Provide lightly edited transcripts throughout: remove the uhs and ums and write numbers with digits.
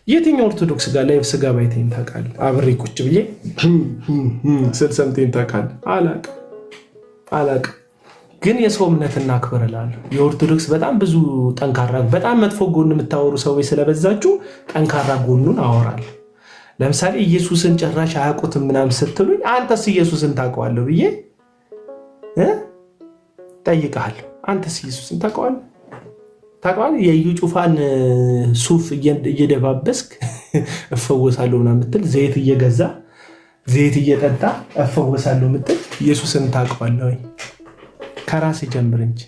የትኛው ኦርቶዶክስ ጋር ላይቭ ስጋ ባይተኝ ታውቃለህ? አብሬ ቁጭ ብዬ ስል ሰምተኝ ታውቃለህ? አላቅም። ግን የሰው እምነት እናክብር እላለሁ። የኦርቶዶክስ በጣም ብዙ ጠንካራ በጣም መጥፎ ጎን የምታወሩ ሰዎች ስለበዛችሁ ጠንካራ ጎኑን አወራለሁ። ለምሳሌ ኢየሱስን ጭራሽ አያውቁትም ምናምን ስትሉኝ አንተስ ኢየሱስን ታውቀዋለሁ ብዬ ጠይቀሃለሁ። አንተስ ኢየሱስን ታውቀዋለህ? የኢዩ ጩፋን ሱፍ እየደባበስክ እፈወሳለሁ ምናምን የምትል ዘይት እየገዛ ዘይት እየጠጣ እፈወሳለሁ የምትል ኢየሱስን ታውቀዋለህ ወይ? ከራስ ጀምር እንጂ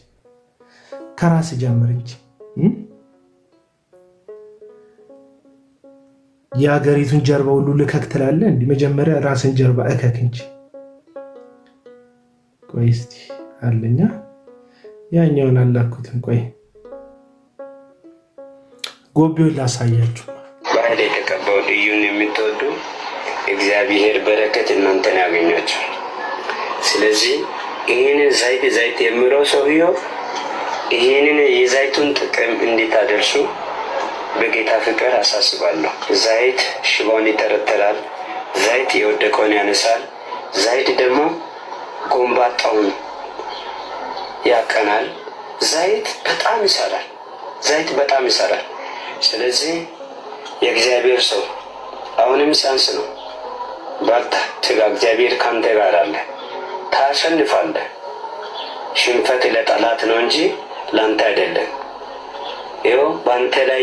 የሀገሪቱን ጀርባ ሁሉ ልከክ ትላለህ። እንዲህ መጀመሪያ ራስን ጀርባ እከክ እንጂ። ቆይ እስቲ አለኛ ያኛውን አላኩትን። ቆይ ጎቤውን ላሳያችሁ። ባህል የተቀባው ልዩን የምትወዱ እግዚአብሔር በረከት እናንተን ያገኛችሁ። ስለዚህ ይህንን ዘይት የሚለው ሰውየው ይህንን የዘይቱን ጥቅም እንዲታደርሱ በጌታ ፍቅር አሳስባለሁ። ዘይት ሽባውን ይተረተራል። ዘይት የወደቀውን ያነሳል። ዘይት ደግሞ ጎንባጣውን ያቀናል። ዘይት በጣም ይሰራል። ስለዚህ የእግዚአብሔር ሰው አሁንም ሲያንስ ነው። በርታ፣ ትጋ። እግዚአብሔር ካንተ ጋር አለ። ታሸንፋለህ። ሽንፈት ለጠላት ነው እንጂ ላንተ አይደለም። ይኸው ባንተ ላይ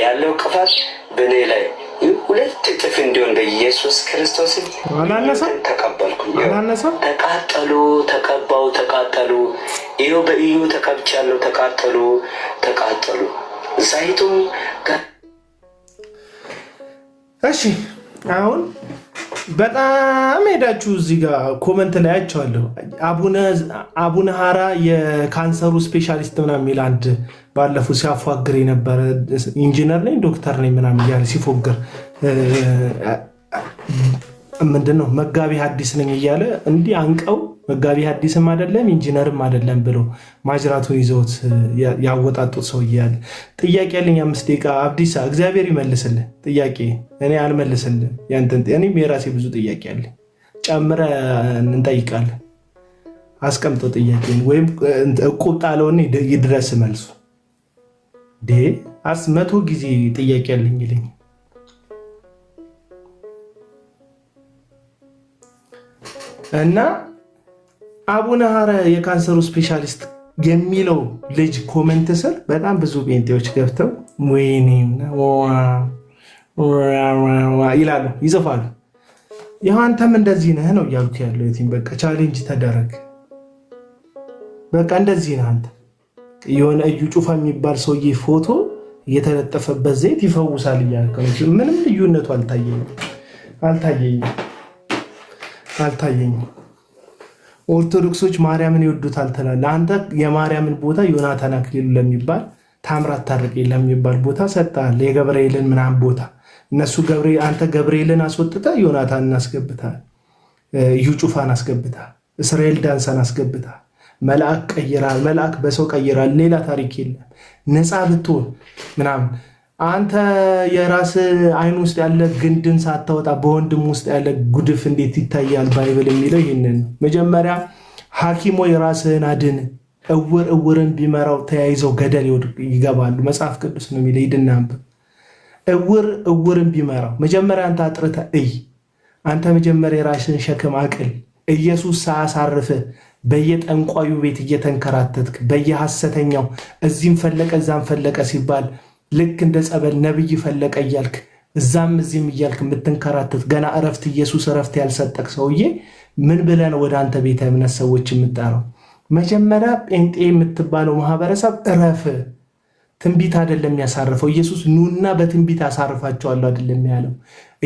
ያለው ቅፋት በእኔ ላይ 2 እጥፍ እንዲሆን በኢየሱስ ክርስቶስ ተቀበልኩ። ተቃጠሉ። ይኸው በኢዩ ተቀብቻለሁ። ተቃጠሉ። ዘይቱም እሺ። አሁን በጣም ሄዳችሁ እዚህ ጋር ኮመንት ላይ አይቼዋለሁ። አቡነ ሀራ የካንሰሩ ስፔሻሊስት ምናምን የሚል አንድ ባለፉት ሲያፏግር የነበረ ኢንጂነር ነኝ ዶክተር ነኝ ምናምን እያለ ሲፎግር ምንድነው መጋቢ ሐዲስ ነኝ እያለ እንዲህ አንቀው መጋቢ ሐዲስም አይደለም ኢንጂነርም አይደለም ብሎ ማጅራቱን ይዘውት ያወጣጡት ሰው እያለ ጥያቄ ያለኝ 5 ደቂቃ አብዲሳ እግዚአብሔር ይመልስልህ። ጥያቄ እኔ አልመልስልህ። እኔም የራሴ ብዙ ጥያቄ አለ። ጨምረ እንጠይቃለን። አስቀምጠው ጥያቄን ወይም እቁብ ጣለውን ይድረስ መልሱ። 100 ጊዜ ጥያቄ ያለኝ ይለኝ እና አቡነ ሀራ የካንሰሩ ስፔሻሊስት የሚለው ልጅ ኮመንት ስር በጣም ብዙ ጴንጤዎች ገብተው ወይኔ ይላሉ፣ ይጽፋሉ። ይኸው አንተም እንደዚህ ነህ ነው እያሉት ያለው። በቃ ቻሌንጅ ተደረግ። በቃ እንደዚህ ነህ አንተ። የሆነ እዩ ጩፋ የሚባል ሰውዬ ፎቶ እየተለጠፈበት ዘይት ይፈውሳል እያልከው ምንም ልዩነቱ አልታየኝም። ኦርቶዶክሶች ማርያምን ይወዱታል ትላለህ አንተ። የማርያምን ቦታ ዮናታን አክሊሉ ለሚባል ታምራት ታርቄ ለሚባል ቦታ ሰጥተሃል። የገብርኤልን ምናምን ቦታ እነሱ አንተ ገብርኤልን አስወጥተህ ዮናታንን አስገብተሃል። እዩ ጩፋን አስገብተሃል። እስራኤል ዳንሳን አስገብተሃል። መልአክ ቀይራል። መልአክ በሰው ቀይራል። ሌላ ታሪክ የለም። ነፃ ብትሆን ምናምን አንተ የራስ አይን ውስጥ ያለ ግንድን ሳታወጣ በወንድም ውስጥ ያለ ጉድፍ እንዴት ይታያል? ባይብል የሚለው ይህንን ነው። መጀመሪያ ሐኪሞ የራስህን አድን። እውርን ቢመራው ተያይዘው ገደል ይገባሉ። መጽሐፍ ቅዱስ ነው የሚለው። ሂድና አንብብ። እውርን ቢመራው መጀመሪያ አንተ አጥርተህ እይ። አንተ መጀመሪያ የራስህን ሸክም አቅል። ኢየሱስ ሳያሳርፍህ በየጠንቋዩ ቤት እየተንከራተትክ በየሐሰተኛው እዚህም ፈለቀ እዛም ፈለቀ ሲባል ልክ እንደ ጸበል ነብይ ፈለቀ እያልክ እዛም እዚህም እያልክ የምትንከራተት ገና ኢየሱስ እረፍት ያልሰጠክ ሰውዬ ምን ብለህ ነው ወደ አንተ ቤተ እምነት ሰዎች የምጠራው? መጀመሪያ ጴንጤ የምትባለው ማህበረሰብ እረፍ። ትንቢት አይደለም ያሳርፈው ኢየሱስ። ኑና በትንቢት አሳርፋቸዋለሁ አይደለም ያለው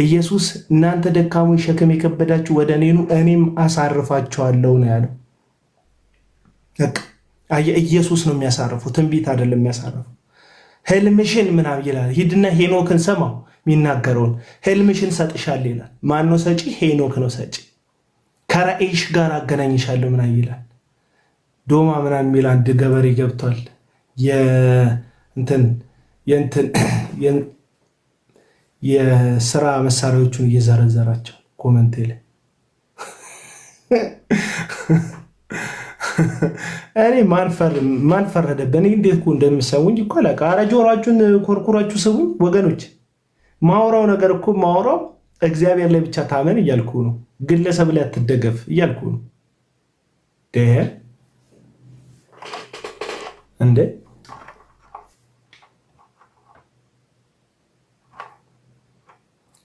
ኢየሱስ። እናንተ ደካሞች ሸክም የከበዳችሁ ወደ እኔ ኑ እኔም አሳርፋቸዋለሁ ነው ያለው። ኢየሱስ ነው የሚያሳርፈው፣ ትንቢት አይደለም የሚያሳርፈው። ህልምሽን ምናምን ይላል። ሂድና ሄኖክን ሰማው የሚናገረውን። ህልምሽን ሰጥሻለሁ ይላል። ማነው ሰጪ? ሄኖክ ነው ሰጪ። ከራእይሽ ጋር አገናኝሻለሁ ምናምን ይላል። ዶማ ምናምን የሚል አንድ ገበሬ ገብቷል። የእንትን የስራ መሳሪያዎቹን እየዘረዘራቸው ኮመንት ላይ እኔ ማን ፈረደብኝ? እንዴት እኮ እንደምሰሙኝ እኮ አላውቅም። ኧረ ጆሯችሁን ኮርኩራችሁ ስሙኝ ወገኖች። ማውራው ነገር እኮ ማውራው እግዚአብሔር ላይ ብቻ ታመን እያልኩ ነው። ግለሰብ ላይ አትደገፍ እያልኩ ነው። እንዴ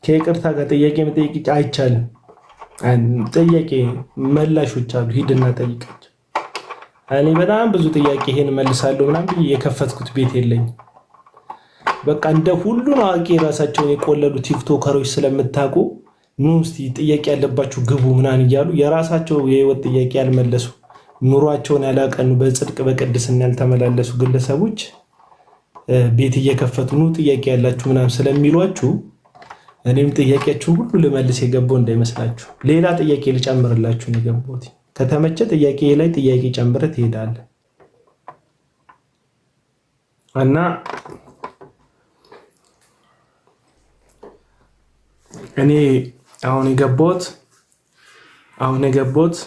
ከይቅርታ ጋር ጥያቄ መጠየቅ አይቻልም። ጥያቄ መላሾች አሉ፣ ሂድና ጠይቃቸው። እኔ በጣም ብዙ ጥያቄ ይሄን መልሳለሁ ምናምን ብዬ የከፈትኩት ቤት የለኝም። በቃ እንደ ሁሉን አዋቂ ራሳቸውን የቆለሉ ቲክቶከሮች ስለምታውቁ ኑ እስቲ ጥያቄ ያለባችሁ ግቡ ምናምን እያሉ የራሳቸው የህይወት ጥያቄ ያልመለሱ ኑሯቸውን ያላቀኑ በጽድቅ በቅድስና ያልተመላለሱ ግለሰቦች ቤት እየከፈቱ ኑ ጥያቄ ያላችሁ ምናምን ስለሚሏችሁ እኔም ጥያቄያችሁን ሁሉ ልመልስ የገባው እንዳይመስላችሁ። ሌላ ጥያቄ ልጨምርላችሁ ነው የገባሁት። ከተመቸ ጥያቄ ላይ ጥያቄ ጨምረህ ትሄዳለህ እና እኔ አሁን የገባሁት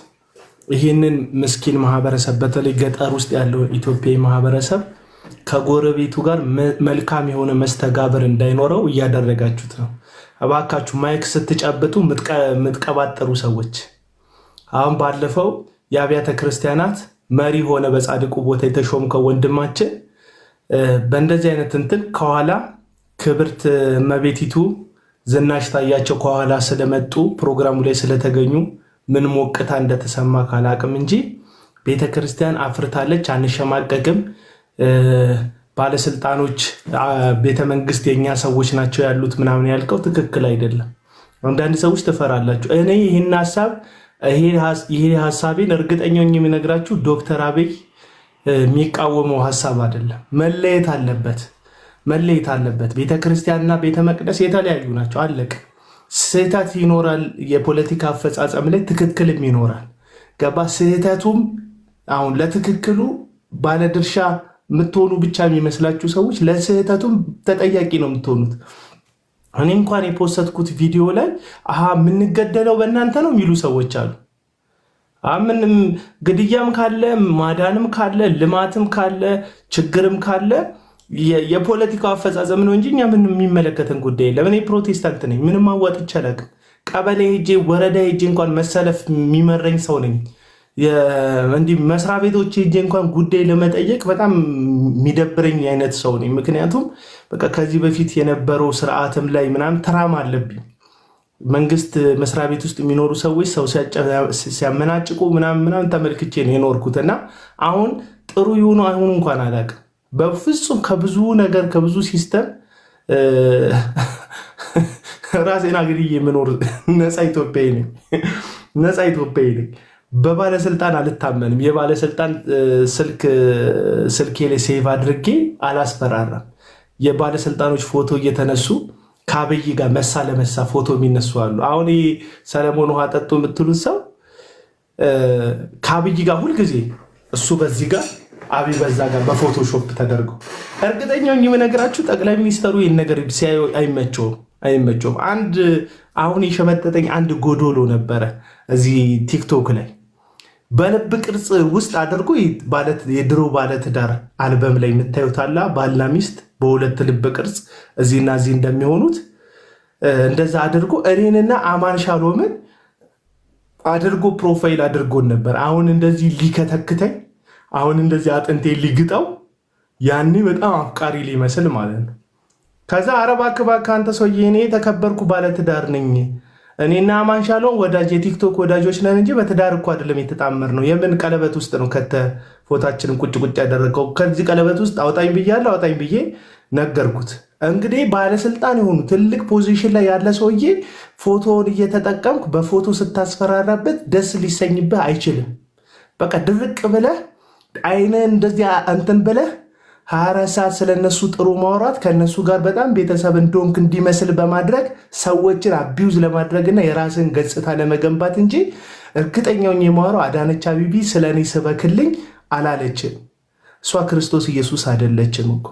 ይህንን ምስኪን ማህበረሰብ በተለይ ገጠር ውስጥ ያለው ኢትዮጵያዊ ማህበረሰብ ከጎረቤቱ ጋር መልካም የሆነ መስተጋብር እንዳይኖረው እያደረጋችሁት ነው። እባካችሁ ማይክ ስትጨብጡ የምትቀባጠሩ ሰዎች፣ አሁን ባለፈው የአብያተ ክርስቲያናት መሪ ሆነ በጻድቁ ቦታ የተሾምከው ወንድማችን በእንደዚህ አይነት እንትን ከኋላ ክብርት እመቤቲቱ ዝናሽ ታያቸው ከኋላ ስለመጡ ፕሮግራሙ ላይ ስለተገኙ ምን ሞቅታ እንደተሰማ ካላቅም እንጂ ቤተክርስቲያን አፍርታለች። አንሸማቀቅም። ባለስልጣኖች ቤተመንግስት የኛ ሰዎች ናቸው ያሉት ምናምን ያልከው ትክክል አይደለም። አንዳንድ ሰዎች ትፈራላችሁ። እኔ ይሄ ሐሳቤን እርግጠኛው የሚነግራችሁ ዶክተር አብይ የሚቃወመው ሐሳብ አይደለም። መለየት አለበት። ቤተክርስቲያንና ቤተመቅደስ የተለያዩ ናቸው። አለቀ። ስህተት ይኖራል። የፖለቲካ አፈጻጸም ላይ ትክክልም ይኖራል። ገባ? ስህተቱም አሁን ለትክክሉ ባለድርሻ የምትሆኑ ብቻ የሚመስላችሁ ሰዎች ለስህተቱም ተጠያቂ ነው የምትሆኑት። እኔ እንኳን የፖስተትኩት ቪዲዮ ላይ የምንገደለው በእናንተ ነው የሚሉ ሰዎች አሉ። ምንም ግድያም ካለ ማዳንም ካለ ልማትም ካለ ችግርም ካለ የፖለቲካው አፈጻጸም ነው እንጂ እኛ ምንም የሚመለከተን ጉዳይ የለም። እኔ ፕሮቴስታንት ነኝ። ምንም አዋጥቼ አላውቅም። ቀበሌ ሄጄ ወረዳ ሄጄ እንኳን መሰለፍ የሚመረኝ ሰው ነኝ። እንዲህ መስሪያ ቤቶች ሄጄ እንኳን ጉዳይ ለመጠየቅ በጣም የሚደብረኝ አይነት ሰው ነኝ። ምክንያቱም በቃ ከዚህ በፊት የነበረው ስርዓትም ላይ ምናምን ትራማ አለብኝ። መንግስት መስሪያ ቤት ውስጥ የሚኖሩ ሰዎች ሰው ሲያመናጭቁ ምናምን ተመልክቼ ነው የኖርኩት እና አሁን ጥሩ ይሁኑ አይሁኑ እንኳን አላውቅም። በፍጹም ከብዙ ነገር ከብዙ ሲስተም ራሴን አግድዬ የምኖር ነፃ ኢትዮጵያዊ ነኝ። በባለስልጣን አልታመንም። የባለስልጣን ስልኬ ላይ ሴቭ አድርጌ አላስፈራራም። የባለስልጣኖች ፎቶ እየተነሱ ከአብይ ጋር መሳ ለመሳ ፎቶ የሚነሱ አሉ። አሁን ሰለሞን ውሃ ጠጡ የምትሉት ሰው ከአብይ ጋር ሁልጊዜ እሱ በዚህ ጋር አብይ በዛ ጋር በፎቶሾፕ ተደርገው እርግጠኛው የምነግራችሁ ጠቅላይ ሚኒስተሩ ይህን ነገር ሲያዩ አይመቸውም። አሁን የሸመጠጠኝ አንድ ጎዶሎ ነበረ እዚህ ቲክቶክ ላይ በልብ ቅርጽ ውስጥ አድርጎ የድሮ ባለትዳር አልበም ላይ የምታዩታላ ባልና ሚስት በሁለት ልብ ቅርጽ እዚህና እዚህ እንደሚሆኑት እንደዛ አድርጎ እኔንና አማን ሻሎምን አድርጎ ፕሮፋይል አድርጎን ነበር። አሁን እንደዚህ ሊከተክተኝ፣ አሁን እንደዚህ አጥንቴ ሊግጠው፣ ያኔ በጣም አፍቃሪ ሊመስል ማለት ነው። ከዛ አረባ እባክህ አንተ ሰውዬ እኔ ተከበርኩ ባለትዳር ነኝ፣ እኔና አማን ሻሎም ወዳጅ የቲክቶክ ወዳጆች ነን እንጂ በትዳር እኮ አይደለም የተጣመር ነው። የምን ቀለበት ውስጥ ነው ከተ ፎታችንን ቁጭ ያደረገው? ከዚህ ቀለበት ውስጥ አውጣኝ ብያለሁ፣ አውጣኝ ብዬ ነገርኩት። እንግዲህ ባለስልጣን የሆኑ ትልቅ ፖዚሽን ላይ ያለ ሰውዬ ፎቶውን እየተጠቀምኩ በፎቶ ስታስፈራራበት ደስ ሊሰኝብህ አይችልም። በቃ ድርቅ ብለህ አይነን እንደዚህ እንትን ብለህ 24 ሰዓት ስለነሱ ጥሩ ማውራት ከነሱ ጋር በጣም ቤተሰብ እንደሆንክ እንዲመስል በማድረግ ሰዎችን አቢዩዝ ለማድረግና የራስን ገጽታ ለመገንባት እንጂ እርግጠኛውን የማወራው አዳነች አቤቤ ስለኔ ስበክልኝ አላለችም። እሷ ክርስቶስ ኢየሱስ አይደለችም እኮ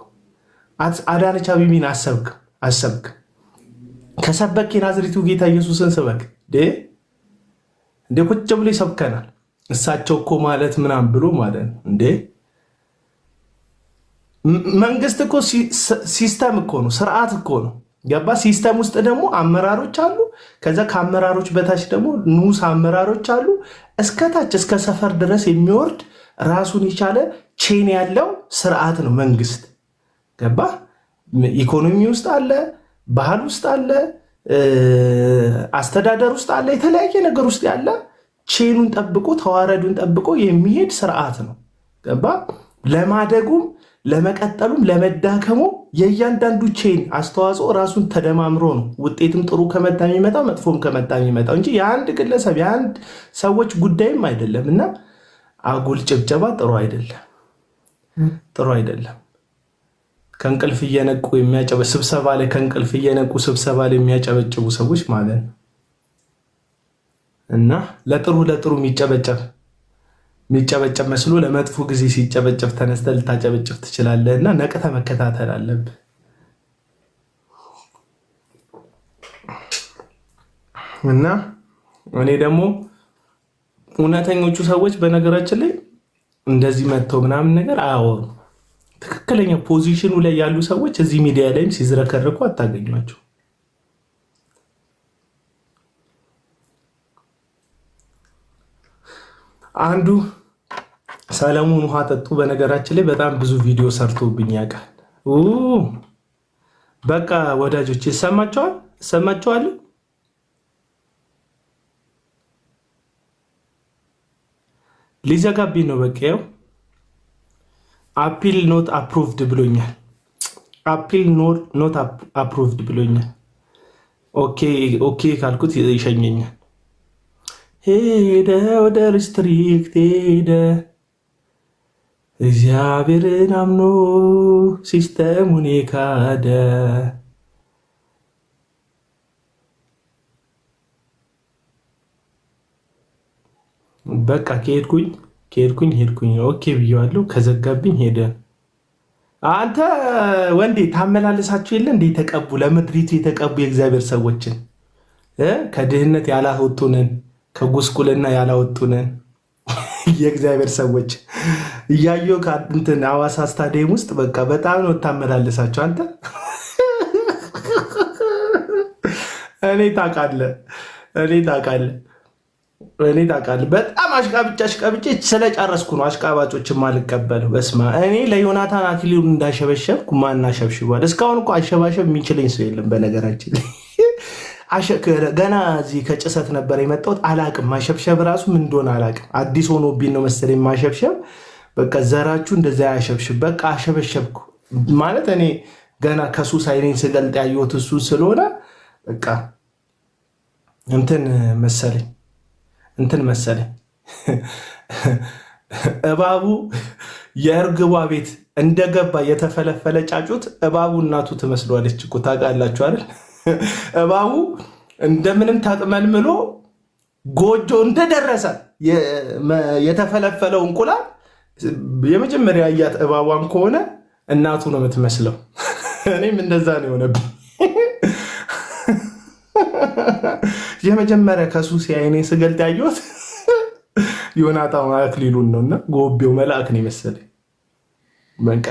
አዳነች አቤቤን አሰብክ ከሰበክ የናዝሬቱ ጌታ ኢየሱስን ስበክ እንዴ ቁጭ ብሎ ይሰብከናል። እሳቸው እኮ ማለት ምናምን ብሎ ማለት ነው እንዴ። መንግስት እኮ ሲስተም እኮ ነው፣ ስርዓት እኮ ነው። ገባ? ሲስተም ውስጥ ደግሞ አመራሮች አሉ። ከዛ ከአመራሮች በታች ደግሞ ንዑስ አመራሮች አሉ። እስከታች እስከ ሰፈር ድረስ የሚወርድ ራሱን የቻለ ቼን ያለው ስርዓት ነው መንግስት። ገባ? ኢኮኖሚ ውስጥ አለ፣ ባህል ውስጥ አለ፣ አስተዳደር ውስጥ አለ፣ የተለያየ ነገር ውስጥ ያለ ቼኑን ጠብቆ ተዋረዱን ጠብቆ የሚሄድ ስርዓት ነው። ገባ? ለማደጉም ለመቀጠሉም ለመዳከሙ የእያንዳንዱ ቼን አስተዋጽኦ ራሱን ተደማምሮ ነው ውጤትም ጥሩ ከመጣ የሚመጣው መጥፎም ከመጣ የሚመጣው እንጂ የአንድ ግለሰብ የአንድ ሰዎች ጉዳይም አይደለም። እና አጉል ጭብጨባ ጥሩ አይደለም። ከእንቅልፍ እየነቁ ስብሰባ ላይ ከእንቅልፍ እየነቁ ስብሰባ ላይ የሚያጨበጭቡ ሰዎች ማለት ነው። እና ለጥሩ የሚጨበጨብ መስሎ ለመጥፎ ጊዜ ሲጨበጨብ ተነስተ ልታጨበጭብ ትችላለህ። እና ነቅተ መከታተል አለብህ። እና እኔ ደግሞ እውነተኞቹ ሰዎች በነገራችን ላይ እንደዚህ መጥተው ምናምን ነገር አያወሩም። ትክክለኛ ፖዚሽኑ ላይ ያሉ ሰዎች እዚህ ሚዲያ ላይም ሲዝረከረኩ አታገኟቸው። አንዱ ሰለሞን ውሃ ጠጡ በነገራችን ላይ በጣም ብዙ ቪዲዮ ሰርቶብኝ ያውቃል። በቃ ወዳጆች ይሰማቸዋል። ሊዘጋብኝ ነው። በቃ ያው አፒል ኖት አፕሩቭድ ብሎኛል። ኦኬ ካልኩት ይሸኘኛል። ሄደ ወደ ሪስትሪክት ሄደ እግዚአብሔርን አምኖ ሲስተሙን የካደ በቃ ሄድኩኝ ኦኬ ብየዋለሁ። ከዘጋብኝ ሄደ። አንተ ወንዴ ታመላለሳችሁ የለ እንደ የተቀቡ ለምድሪቱ የተቀቡ የእግዚአብሔር ሰዎችን ከድህነት ያላወጡንን ከጉስቁልና ያላወጡንን የእግዚአብሔር ሰዎች እያየሁ ከእንትን ሐዋሳ ስታዲየም ውስጥ በቃ በጣም ነው ታመላለሳችሁ። አንተ እኔ ታውቃለህ በጣም አሽቃብጬ ስለጨረስኩ ነው አሽቃባጮችን ማልቀበለው። በስማ እኔ ለዮናታን አክሊሉን እንዳሸበሸብኩ ማን አሸብሽቧል? እስካሁን እኮ አሸባሸብ የሚችለኝ ሰው የለም በነገራችን ላይ። ገና እዚህ ከጭሰት ነበር የመጣሁት። አላቅም ማሸብሸብ ራሱ ምን እንደሆነ አላቅም። አዲስ ሆኖብኝ ነው መሰለኝ ማሸብሸብ። በቃ ዘራችሁ እንደዛ ያሸብሽብ። በቃ አሸበሸብኩ ማለት እኔ ገና ከሱስ አይኔን ስገልጥ ያየሁት እሱ ስለሆነ በቃ እንትን መሰለኝ እባቡ የእርግቧ ቤት እንደገባ የተፈለፈለ ጫጩት እባቡ እናቱ ትመስሏለች እኮ ታውቃላችሁ አይደል? እባቡ እንደምንም ታጥመልምሎ ጎጆ እንደደረሰ የተፈለፈለው እንቁላል የመጀመሪያ ያያት እባቧን ከሆነ እናቱ ነው የምትመስለው። እኔም እንደዛ ነው የሆነብኝ። የመጀመሪያ ከሱስ አይኔ ስገልጥ ያየሁት ዮናታን አክሊሉን ነውና ጎቤው መልአክ ነው የመሰለኝ።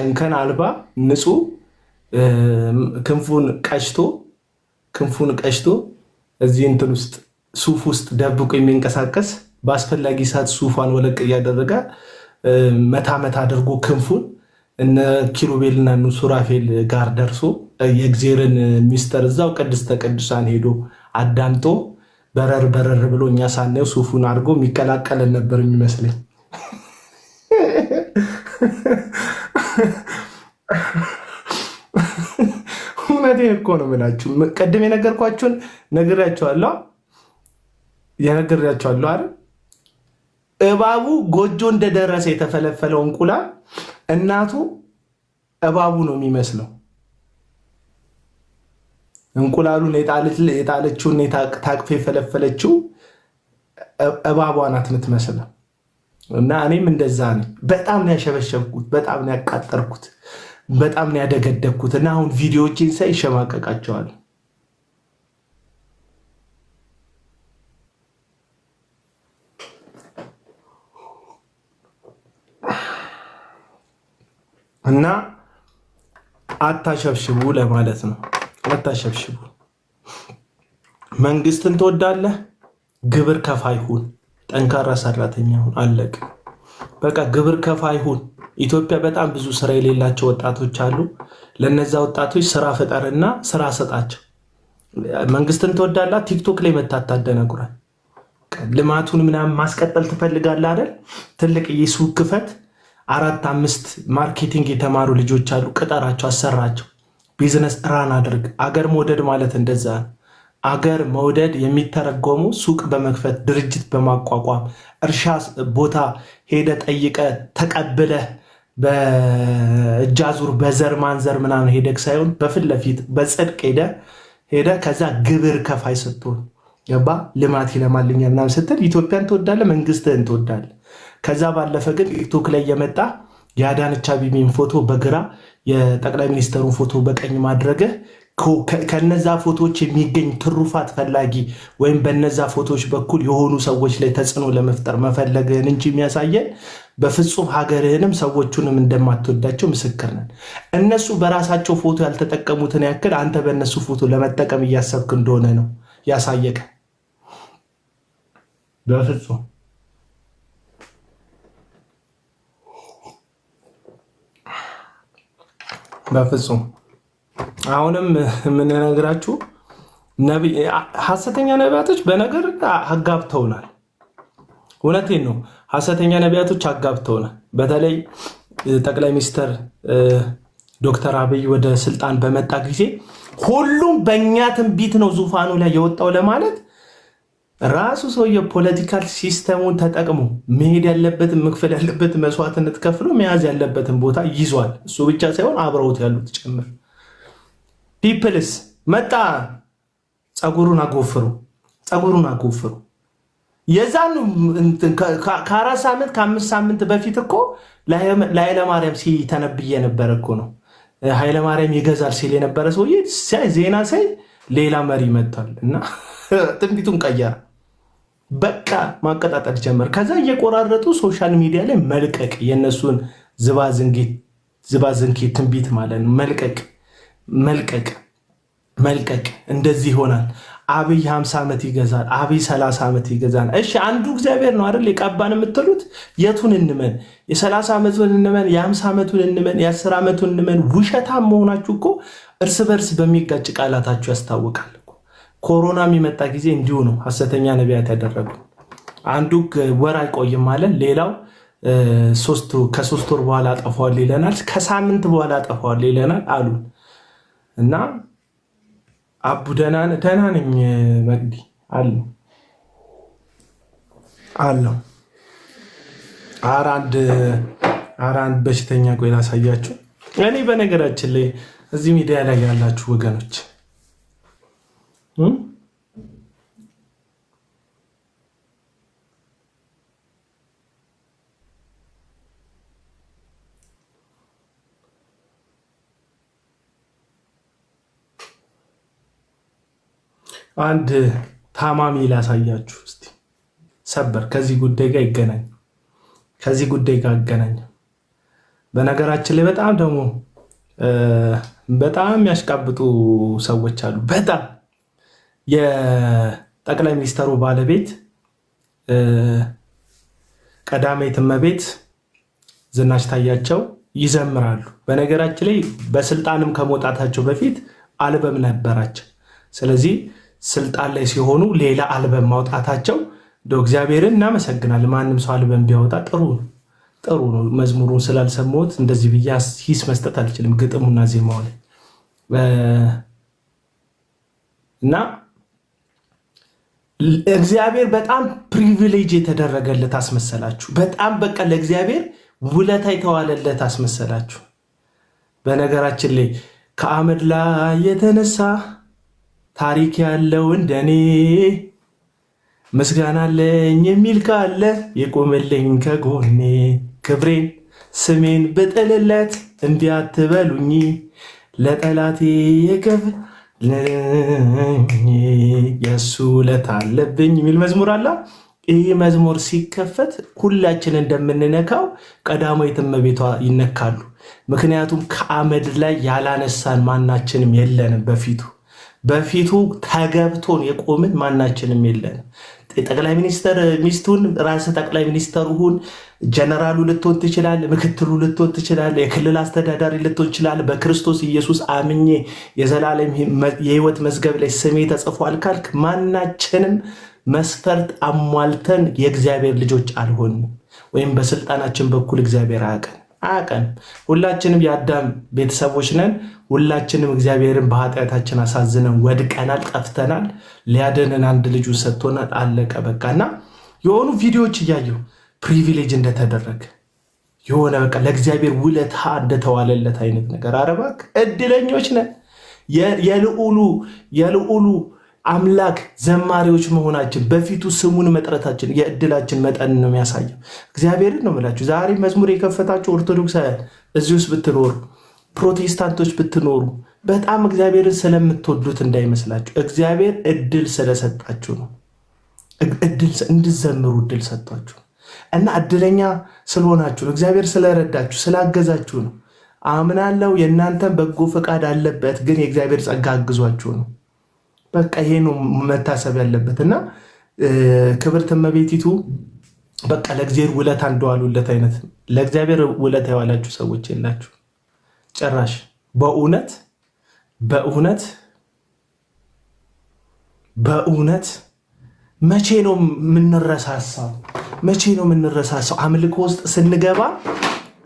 እንከን አልባ ንጹህ ክንፉን ቀሽቶ እዚህ እንትን ውስጥ ሱፍ ውስጥ ደብቆ የሚንቀሳቀስ በአስፈላጊ ሰዓት ሱፏን ወለቅ እያደረገ መታ አድርጎ ክንፉን እነ ኪሩቤልና እነ ሱራፌል ጋር ደርሶ የእግዚአብሔርን ሚስጥር እዛው ቅድስተ ቅዱሳን ሄዶ አዳምጦ በረር ብሎ እኛ ሳናየው ሱፉን አድርጎ የሚቀላቀለን ነበር የሚመስለኝ። እውነቴን እኮ ነው የምላችሁ። ቀድም የነገርኳችሁን ነግሬያቸዋለሁ አይደል? እባቡ ጎጆ እንደደረሰ የተፈለፈለው እንቁላል እናቱ እባቡ ነው የሚመስለው። እንቁላሉን የጣለችውን ታቅፌ የፈለፈለችው እባቧ ናት የምትመስለው። እና እኔም እንደዛ ነኝ። በጣም ነው ያሸበሸብኩት፣ በጣም ነው ያቃጠርኩት። በጣም ነው ያደገደኩት እና አሁን ቪዲዮዎችን ሳይ ይሸማቀቃቸዋል። እና አታሸብሽቡ ለማለት ነው። አታሸብሽቡ። መንግስትን ትወዳለህ? ግብር ከፋይ ሁን፣ ጠንካራ ሰራተኛ ሁን። አለቅ በቃ ግብር ከፋይ ሁን። ኢትዮጵያ በጣም ብዙ ስራ የሌላቸው ወጣቶች አሉ። ለነዛ ወጣቶች ስራ ፍጠርና ስራ ሰጣቸው። መንግስትን ትወዳለህ? ቲክቶክ ላይ መታታደነቁራል። ልማቱን ምናምን ማስቀጠል ትፈልጋለህ አይደል? ትልቅ የሱቅ ክፈት። 4-5 ማርኬቲንግ የተማሩ ልጆች አሉ። ቅጠራቸው፣ አሰራቸው። ቢዝነስ ራን አድርግ። አገር መውደድ ማለት እንደዛ ነው። አገር መውደድ የሚተረጎሙ ሱቅ በመክፈት ድርጅት በማቋቋም እርሻ ቦታ ሄደ ጠይቀ ተቀብለ በእጅ አዙር በዘር ማንዘር ምናምን ሄደግ ሳይሆን በፊት ለፊት በጽድቅ ሄደ ከዛ ግብር ከፋይ ስትሆን ገባ ልማት ይለማልኛል ምናምን ስትል ኢትዮጵያን ትወዳለህ፣ መንግስትህን ትወዳለህ። ከዛ ባለፈ ግን ቲክቶክ ላይ የመጣ የአዳነች አቤቤን ፎቶ በግራ የጠቅላይ ሚኒስትሩን ፎቶ በቀኝ ማድረግህ ከነዛ ፎቶዎች የሚገኝ ትሩፋት ፈላጊ ወይም በነዛ ፎቶዎች በኩል የሆኑ ሰዎች ላይ ተጽዕኖ ለመፍጠር መፈለግህን እንጂ የሚያሳየን በፍጹም ሀገርህንም ሰዎቹንም እንደማትወዳቸው ምስክር ነን። እነሱ በራሳቸው ፎቶ ያልተጠቀሙትን ያክል አንተ በእነሱ ፎቶ ለመጠቀም እያሰብክ እንደሆነ ነው ያሳየቀ። በፍጹም በፍጹም አሁንም የምንነግራችሁ ሐሰተኛ ነቢያቶች በነገር አጋብተውናል። እውነቴን ነው። ሐሰተኛ ነቢያቶች አጋብተውናል። በተለይ ጠቅላይ ሚኒስትር ዶክተር አብይ ወደ ስልጣን በመጣ ጊዜ ሁሉም በእኛ ትንቢት ነው ዙፋኑ ላይ የወጣው ለማለት ራሱ ሰውየው ፖለቲካል ሲስተሙን ተጠቅሞ መሄድ ያለበትን መክፈል ያለበትን መስዋዕትነት ከፍሎ መያዝ ያለበትን ቦታ ይዟል። እሱ ብቻ ሳይሆን አብረውት ያሉት ጭምር። ፒፕልስ መጣ፣ ጸጉሩን አጎፍሩ። የዛን ከ4 ሳምንት ከ5 ሳምንት በፊት እኮ ለኃይለማርያም ሲተነብይ የነበረ እኮ ነው። ኃይለማርያም ይገዛል ሲል የነበረ ሰውዬ ዜና ሳይ ሌላ መሪ መጥቷል እና ትንቢቱን ቀየረ። በቃ ማቀጣጠል ጀመር። ከዛ እየቆራረጡ ሶሻል ሚዲያ ላይ መልቀቅ፣ የእነሱን ዝባዝንኬ ትንቢት ማለት ነው። መልቀቅ እንደዚህ ይሆናል። አብይ 50 ዓመት ይገዛል፣ አብይ 30 ዓመት ይገዛል። እሺ አንዱ እግዚአብሔር ነው አይደል የቀባን የምትሉት? የቱን እንመን? የ30 ዓመቱን እንመን? የ50 ዓመቱን እንመን? የ10 ዓመቱን እንመን? ውሸታም መሆናችሁ እኮ እርስ በርስ በሚጋጭ ቃላታችሁ ያስታውቃል። ኮሮና የሚመጣ ጊዜ እንዲሁ ነው ሐሰተኛ ነቢያት ያደረጉ። አንዱ ወር አይቆይም ማለት፣ ሌላው ከ3 ወር በኋላ አጠፋዋል ይለናል፣ ከሳምንት በኋላ አጠፋዋል ይለናል አሉ እና አቡ ደህና ነኝ መቅዲ አለው። አንድ በሽተኛ ቆይ ላሳያችሁ። እኔ በነገራችን ላይ እዚህ ሚዲያ ላይ ያላችሁ ወገኖች አንድ ታማሚ ላሳያችሁ እስቲ። ሰበር ከዚህ ጉዳይ ጋር ይገናኝ። በነገራችን ላይ በጣም ደግሞ በጣም የሚያሽቃብጡ ሰዎች አሉ። በጣም የጠቅላይ ሚኒስትሩ ባለቤት ቀዳማዊት እመቤት ዝናሽ ታያቸው ይዘምራሉ። በነገራችን ላይ በስልጣንም ከመውጣታቸው በፊት አልበም ነበራቸው። ስለዚህ ስልጣን ላይ ሲሆኑ ሌላ አልበም ማውጣታቸው እንደው እግዚአብሔርን እናመሰግናለን። ማንም ሰው አልበም ቢያወጣ ጥሩ ነው። መዝሙሩን ስላልሰማሁት እንደዚህ ብዬ ሂስ መስጠት አልችልም። ግጥሙና ዜማው ላይ እና እግዚአብሔር በጣም ፕሪቪሌጅ የተደረገለት አስመሰላችሁ። በጣም በቃ ለእግዚአብሔር ውለታ የተዋለለት አስመሰላችሁ። በነገራችን ላይ ከአመድ ላይ የተነሳ ታሪክ ያለው እንደኔ ምስጋና አለኝ የሚል ካለ የቆመልኝ ከጎኔ ክብሬን ስሜን ብጥልለት እምቢ አትበሉኝ ለጠላቴ የከፍ የእሱ ውለታ አለብኝ የሚል መዝሙር አለ። ይህ መዝሙር ሲከፈት ሁላችን እንደምንነካው ቀዳማዊት እመቤቷ ይነካሉ። ምክንያቱም ከአመድ ላይ ያላነሳን ማናችንም የለንም። በፊቱ ተገብቶን የቆምን ማናችንም የለንም። ጠቅላይ ሚኒስተር ሚስቱን ራስ ጠቅላይ ሚኒስተሩ ሁን፣ ጀነራሉ ልትሆን ትችላል፣ ምክትሉ ልትሆን ትችላል፣ የክልል አስተዳዳሪ ልትሆን ይችላል። በክርስቶስ ኢየሱስ አምኜ የዘላለም የህይወት መዝገብ ላይ ስሜ ተጽፏል ካልክ ማናችንም መስፈርት አሟልተን የእግዚአብሔር ልጆች አልሆንም፣ ወይም በስልጣናችን በኩል እግዚአብሔር አያቀን። ሁላችንም የአዳም ቤተሰቦች ነን። ሁላችንም እግዚአብሔርን በኃጢአታችን አሳዝነን ወድቀናል፣ ጠፍተናል። ሊያደንን አንድ ልጁን ሰጥቶናል። አለቀ በቃና የሆኑ ቪዲዮዎች እያየሁ ፕሪቪሌጅ እንደተደረገ የሆነ በቃ ለእግዚአብሔር ውለታ እንደተዋለለት አይነት ነገር። ኧረ እባክህ እድለኞች ነን። የልዑሉ አምላክ ዘማሪዎች መሆናችን በፊቱ ስሙን መጥረታችን የእድላችን መጠን ነው የሚያሳየው። እግዚአብሔርን ነው የምላችሁ። ዛሬ መዝሙር የከፈታችሁ ኦርቶዶክሳውያን እዚህ ውስጥ ብትኖሩ፣ ፕሮቴስታንቶች ብትኖሩ በጣም እግዚአብሔርን ስለምትወዱት እንዳይመስላችሁ። እግዚአብሔር እድል ስለሰጣችሁ ነው። እንድዘምሩ እድል ሰጥቷችሁ እና እድለኛ ስለሆናችሁ ነው። እግዚአብሔር ስለረዳችሁ ስላገዛችሁ ነው። አምናለው የእናንተን በጎ ፈቃድ አለበት፣ ግን የእግዚአብሔር ጸጋ አግዟችሁ ነው። በቃ ይሄ ነው መታሰብ ያለበት እና ክብርት እመቤቲቱ በቃ ለእግዚአብሔር ውለታ እንደዋሉለት አይነት ለእግዚአብሔር ውለታ የዋላችሁ ሰዎች የላችሁ ጭራሽ። በእውነት መቼ ነው የምንረሳሳው? አምልኮ ውስጥ ስንገባ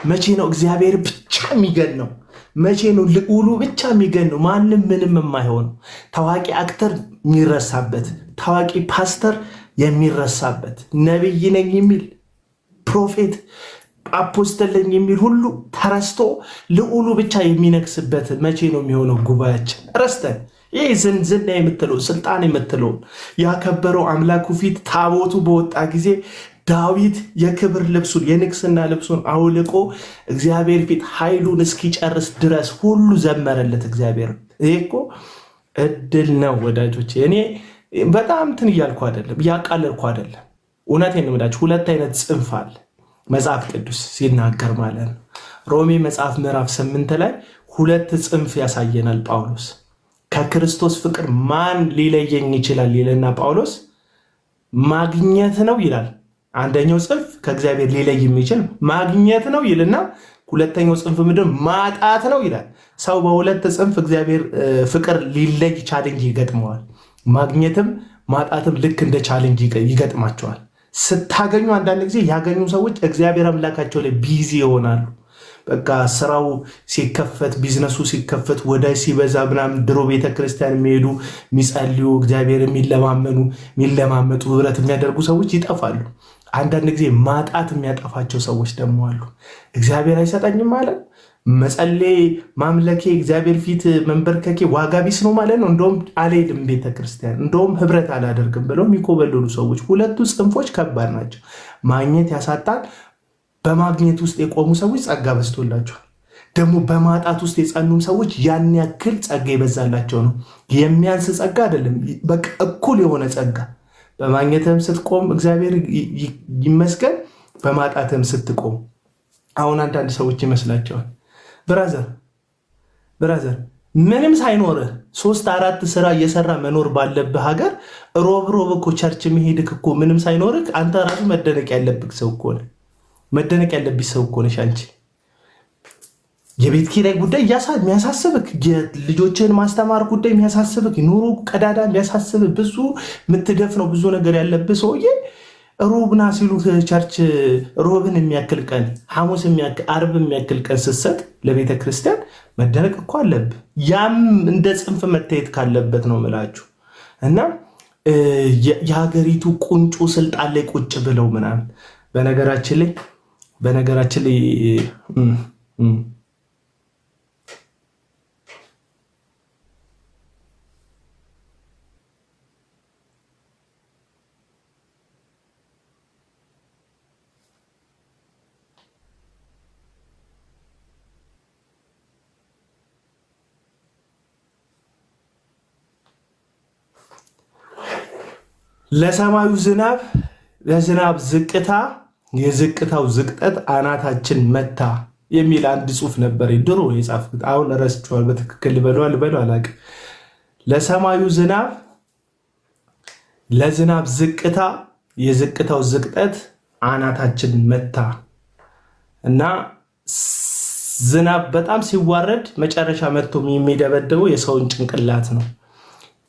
መቼ ነው እግዚአብሔር ብቻ የሚገነው? መቼ ነው ልዑሉ ብቻ የሚገነው? ማንም ምንም የማይሆነው ታዋቂ አክተር የሚረሳበት፣ ታዋቂ ፓስተር የሚረሳበት፣ ነቢይ ነኝ የሚል ፕሮፌት አፖስተል ነኝ የሚል ሁሉ ተረስቶ ልዑሉ ብቻ የሚነግስበት መቼ ነው የሚሆነው? ጉባኤያችን ረስተን ይህ ዝና የምትለው ስልጣን የምትለውን ያከበረው አምላኩ ፊት ታቦቱ በወጣ ጊዜ ዳዊት የክብር ልብሱን የንግስና ልብሱን አውልቆ እግዚአብሔር ፊት ኃይሉን እስኪጨርስ ድረስ ሁሉ ዘመረለት እግዚአብሔር። ይሄ እኮ እድል ነው ወዳጆች። እኔ በጣም እንትን እያልኩ አይደለም፣ እያቃለልኩ አይደለም። እውነቴን ነው የምላችሁ። ሁለት አይነት ጽንፍ አለ መጽሐፍ ቅዱስ ሲናገር ማለት ነው። ሮሜ መጽሐፍ ምዕራፍ 8 ላይ ሁለት ጽንፍ ያሳየናል ጳውሎስ። ከክርስቶስ ፍቅር ማን ሊለየኝ ይችላል ይልና ጳውሎስ ማግኘት ነው ይላል። አንደኛው ጽንፍ ከእግዚአብሔር ሊለይ የሚችል ማግኘት ነው ይልና ሁለተኛው ጽንፍ ምንድን ማጣት ነው ይላል። ሰው በሁለት ጽንፍ እግዚአብሔር ፍቅር ሊለይ ቻሌንጅ ይገጥመዋል። ማግኘትም ማጣትም ልክ እንደ ቻሌንጅ ይገጥማቸዋል። ስታገኙ አንዳንድ ጊዜ ያገኙ ሰዎች እግዚአብሔር አምላካቸው ላይ ቢዚ ይሆናሉ። በቃ ስራው ሲከፈት ቢዝነሱ ሲከፈት ወዳጅ ሲበዛ ምናምን ድሮ ቤተክርስቲያን የሚሄዱ የሚጸልዩ እግዚአብሔር የሚለማመጡ ህብረት የሚያደርጉ ሰዎች ይጠፋሉ። አንዳንድ ጊዜ ማጣት የሚያጠፋቸው ሰዎች ደግሞ አሉ። እግዚአብሔር አይሰጠኝም ማለት መጸለይ ማምለኬ እግዚአብሔር ፊት መንበርከኬ ዋጋ ቢስ ነው ማለት ነው። እንደውም አልሄድም ቤተክርስቲያን፣ እንደውም ህብረት አላደርግም ብለው የሚኮበልሉ ሰዎች። ሁለቱ ጽንፎች ከባድ ናቸው። ማግኘት ያሳጣል። በማግኘት ውስጥ የቆሙ ሰዎች ጸጋ በዝቶላቸዋል። ደግሞ በማጣት ውስጥ የጸኑም ሰዎች ያን ያክል ጸጋ ይበዛላቸው ነው። የሚያንስ ጸጋ አይደለም፣ በቃ እኩል የሆነ ጸጋ። በማግኘትም ስትቆም እግዚአብሔር ይመስገን፣ በማጣትም ስትቆም። አሁን አንዳንድ ሰዎች ይመስላቸዋል ብራዘር ምንም ሳይኖርህ 3-4 ስራ እየሰራ መኖር ባለብህ ሀገር ሮብ እኮ ቸርች መሄድክ እኮ ምንም ሳይኖርህ አንተ ራሱ መደነቅ ያለብህ ሰው እኮ ነህ። መደነቅ ያለብሽ ሰው እኮ ነሽ አንቺ። የቤት ኪራይ ጉዳይ የሚያሳስብክ፣ የልጆችን ማስተማር ጉዳይ የሚያሳስብክ፣ ኑሮ ቀዳዳ የሚያሳስብህ፣ ብዙ የምትደፍነው ብዙ ነገር ያለብህ ሰውዬ ሮብና ሲሉ ቸርች ሮብን የሚያክል ቀን፣ ሐሙስ የሚያክል፣ አርብ የሚያክል ቀን ስትሰጥ ለቤተ ክርስቲያን መደነቅ እኮ አለብህ። ያም እንደ ጽንፍ መታየት ካለበት ነው ምላችሁ። እና የሀገሪቱ ቁንጮ ስልጣን ላይ ቁጭ ብለው ምናምን በነገራችን ላይ ለሰማዩ ዝናብ ለዝናብ ዝቅታ የዝቅታው ዝቅጠት አናታችን መታ የሚል አንድ ጽሑፍ ነበር ድሮ የጻፍኩት። አሁን ረስቼዋል። በትክክል ልበለው አላውቅም። ለሰማዩ ዝናብ ለዝናብ ዝቅታ የዝቅታው ዝቅጠት አናታችን መታ እና ዝናብ በጣም ሲዋረድ መጨረሻ መጥቶ የሚደበደበው የሰውን ጭንቅላት ነው።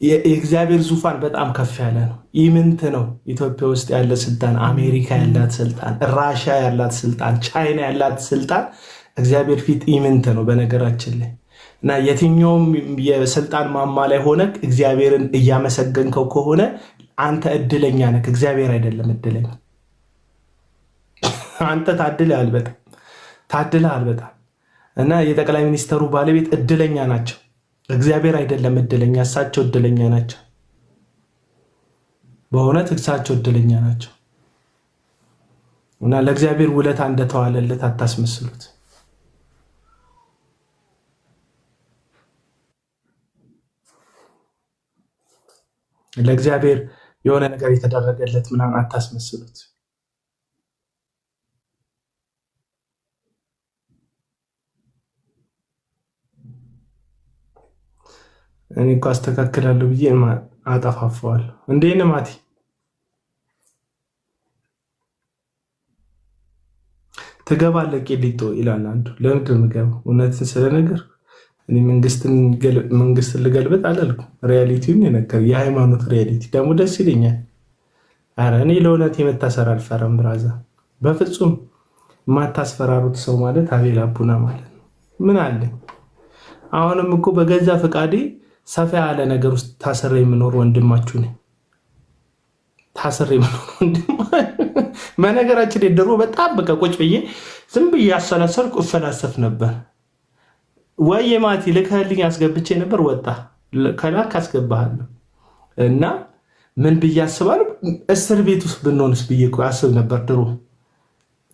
የእግዚአብሔር ዙፋን በጣም ከፍ ያለ ነው። ኢምንት ነው። ኢትዮጵያ ውስጥ ያለ ስልጣን፣ አሜሪካ ያላት ስልጣን፣ ራሽያ ያላት ስልጣን፣ ቻይና ያላት ስልጣን እግዚአብሔር ፊት ኢምንት ነው በነገራችን ላይ። እና የትኛውም የስልጣን ማማ ላይ ሆነ እግዚአብሔርን እያመሰገንከው ከሆነ አንተ እድለኛ ነህ፣ እግዚአብሔር አይደለም እድለኛ። አንተ ታድለሃል በጣም። እና የጠቅላይ ሚኒስተሩ ባለቤት እድለኛ ናቸው። እግዚአብሔር አይደለም እድለኛ፣ እሳቸው እድለኛ ናቸው። በእውነት እሳቸው እድለኛ ናቸው። እና ለእግዚአብሔር ውለታ እንደተዋለለት አታስመስሉት። ለእግዚአብሔር የሆነ ነገር የተደረገለት ምናምን አታስመስሉት። እኔ እኮ አስተካክላለሁ ብዬ አጠፋፋዋለሁ። እንዴት ማቲ? ትገባለህ ቄሊጦ ይላል አንዱ። ለምንድን ነው የምገባው? እውነትን ስለነገር እኔ መንግስትን ልገልበጥ አላልኩም። ሪያሊቲውን የነገር የሃይማኖት ሪያሊቲ ደግሞ ደስ ይለኛል። ኧረ እኔ ለእውነት የመታሰር አልፈራም ብራዛ። በፍጹም የማታስፈራሩት ሰው ማለት አቤል አቡና ማለት ነው። ምን አለ አሁንም እኮ በገዛ ፈቃዴ ሰፋ ያለ ነገር ውስጥ ታስሬ የምኖር ወንድማችሁ ነኝ። ታስሬ የምኖር በነገራችን ላይ ድሮ በጣም በቃ ቁጭ ብዬ ዝም ብዬ ያሰላሰልኩ እፈላሰፍ ነበር። ወይ ማቲ ልከህልኝ አስገብቼ ነበር፣ ወጣ ከላክ አስገባሃለሁ እና ምን ብዬ አስባለሁ፣ እስር ቤት ውስጥ ብንሆንስ ብዬ አስብ ነበር ድሮ።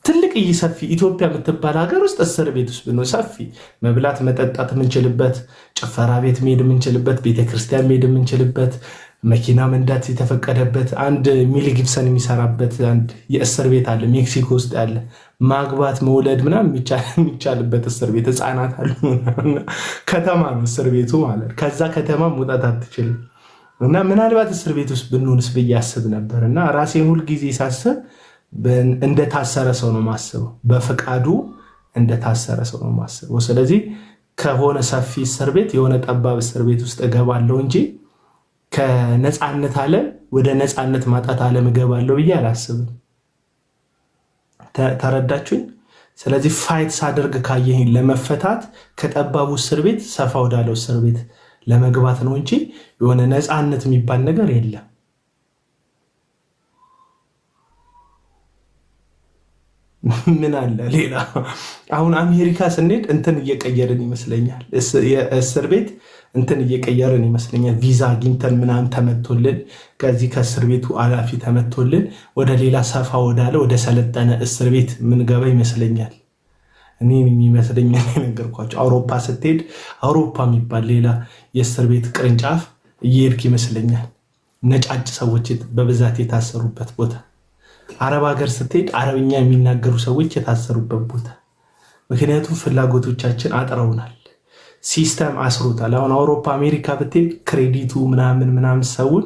ትልቅ ሰፊ ኢትዮጵያ የምትባል ሀገር ውስጥ እስር ቤት ውስጥ ብንሆን ሰፊ መብላት መጠጣት የምንችልበት፣ ጭፈራ ቤት መሄድ የምንችልበት፣ ቤተክርስቲያን መሄድ የምንችልበት፣ መኪና መንዳት የተፈቀደበት፣ አንድ ሚል ጊብሰን የሚሰራበት አንድ የእስር ቤት አለ ሜክሲኮ ውስጥ ያለ፣ ማግባት መውለድ ምናምን የሚቻልበት እስር ቤት፣ ህፃናት አሉ። ከተማ ነው እስር ቤቱ ማለት። ከዛ ከተማ መውጣት አትችልም። እና ምናልባት እስር ቤት ውስጥ ብንሆንስ ብዬ አስብ ነበር። እና ራሴን ሁልጊዜ ሳስብ እንደታሰረ ሰው ነው ማስበው። በፈቃዱ እንደታሰረ ሰው ነው ማስበው። ስለዚህ ከሆነ ሰፊ እስር ቤት የሆነ ጠባብ እስር ቤት ውስጥ እገባለሁ እንጂ ከነፃነት ዓለም ወደ ነፃነት ማጣት ዓለም እገባለሁ ብዬ አላስብም። ተረዳችሁኝ? ስለዚህ ፋይት ሳደርግ ካየኝ ለመፈታት ከጠባቡ እስር ቤት ሰፋ ወዳለው እስር ቤት ለመግባት ነው እንጂ የሆነ ነፃነት የሚባል ነገር የለም። ምን አለ ሌላ? አሁን አሜሪካ ስንሄድ እንትን እየቀየርን ይመስለኛል። የእስር ቤት እንትን እየቀየርን ይመስለኛል። ቪዛ አግኝተን ምናምን ተመቶልን ከዚህ ከእስር ቤቱ አላፊ ተመቶልን ወደ ሌላ ሰፋ ወዳለ ወደ ሰለጠነ እስር ቤት ምንገባ ይመስለኛል። እኔ የሚመስለኝ ነገርኳቸው። አውሮፓ ስትሄድ አውሮፓ የሚባል ሌላ የእስር ቤት ቅርንጫፍ እየሄድክ ይመስለኛል። ነጫጭ ሰዎች በብዛት የታሰሩበት ቦታ። አረብ ሀገር ስትሄድ አረብኛ የሚናገሩ ሰዎች የታሰሩበት ቦታ። ምክንያቱም ፍላጎቶቻችን አጥረውናል። ሲስተም አስሮታል። አሁን አውሮፓ አሜሪካ ብትሄድ ክሬዲቱ ምናምን ሰውን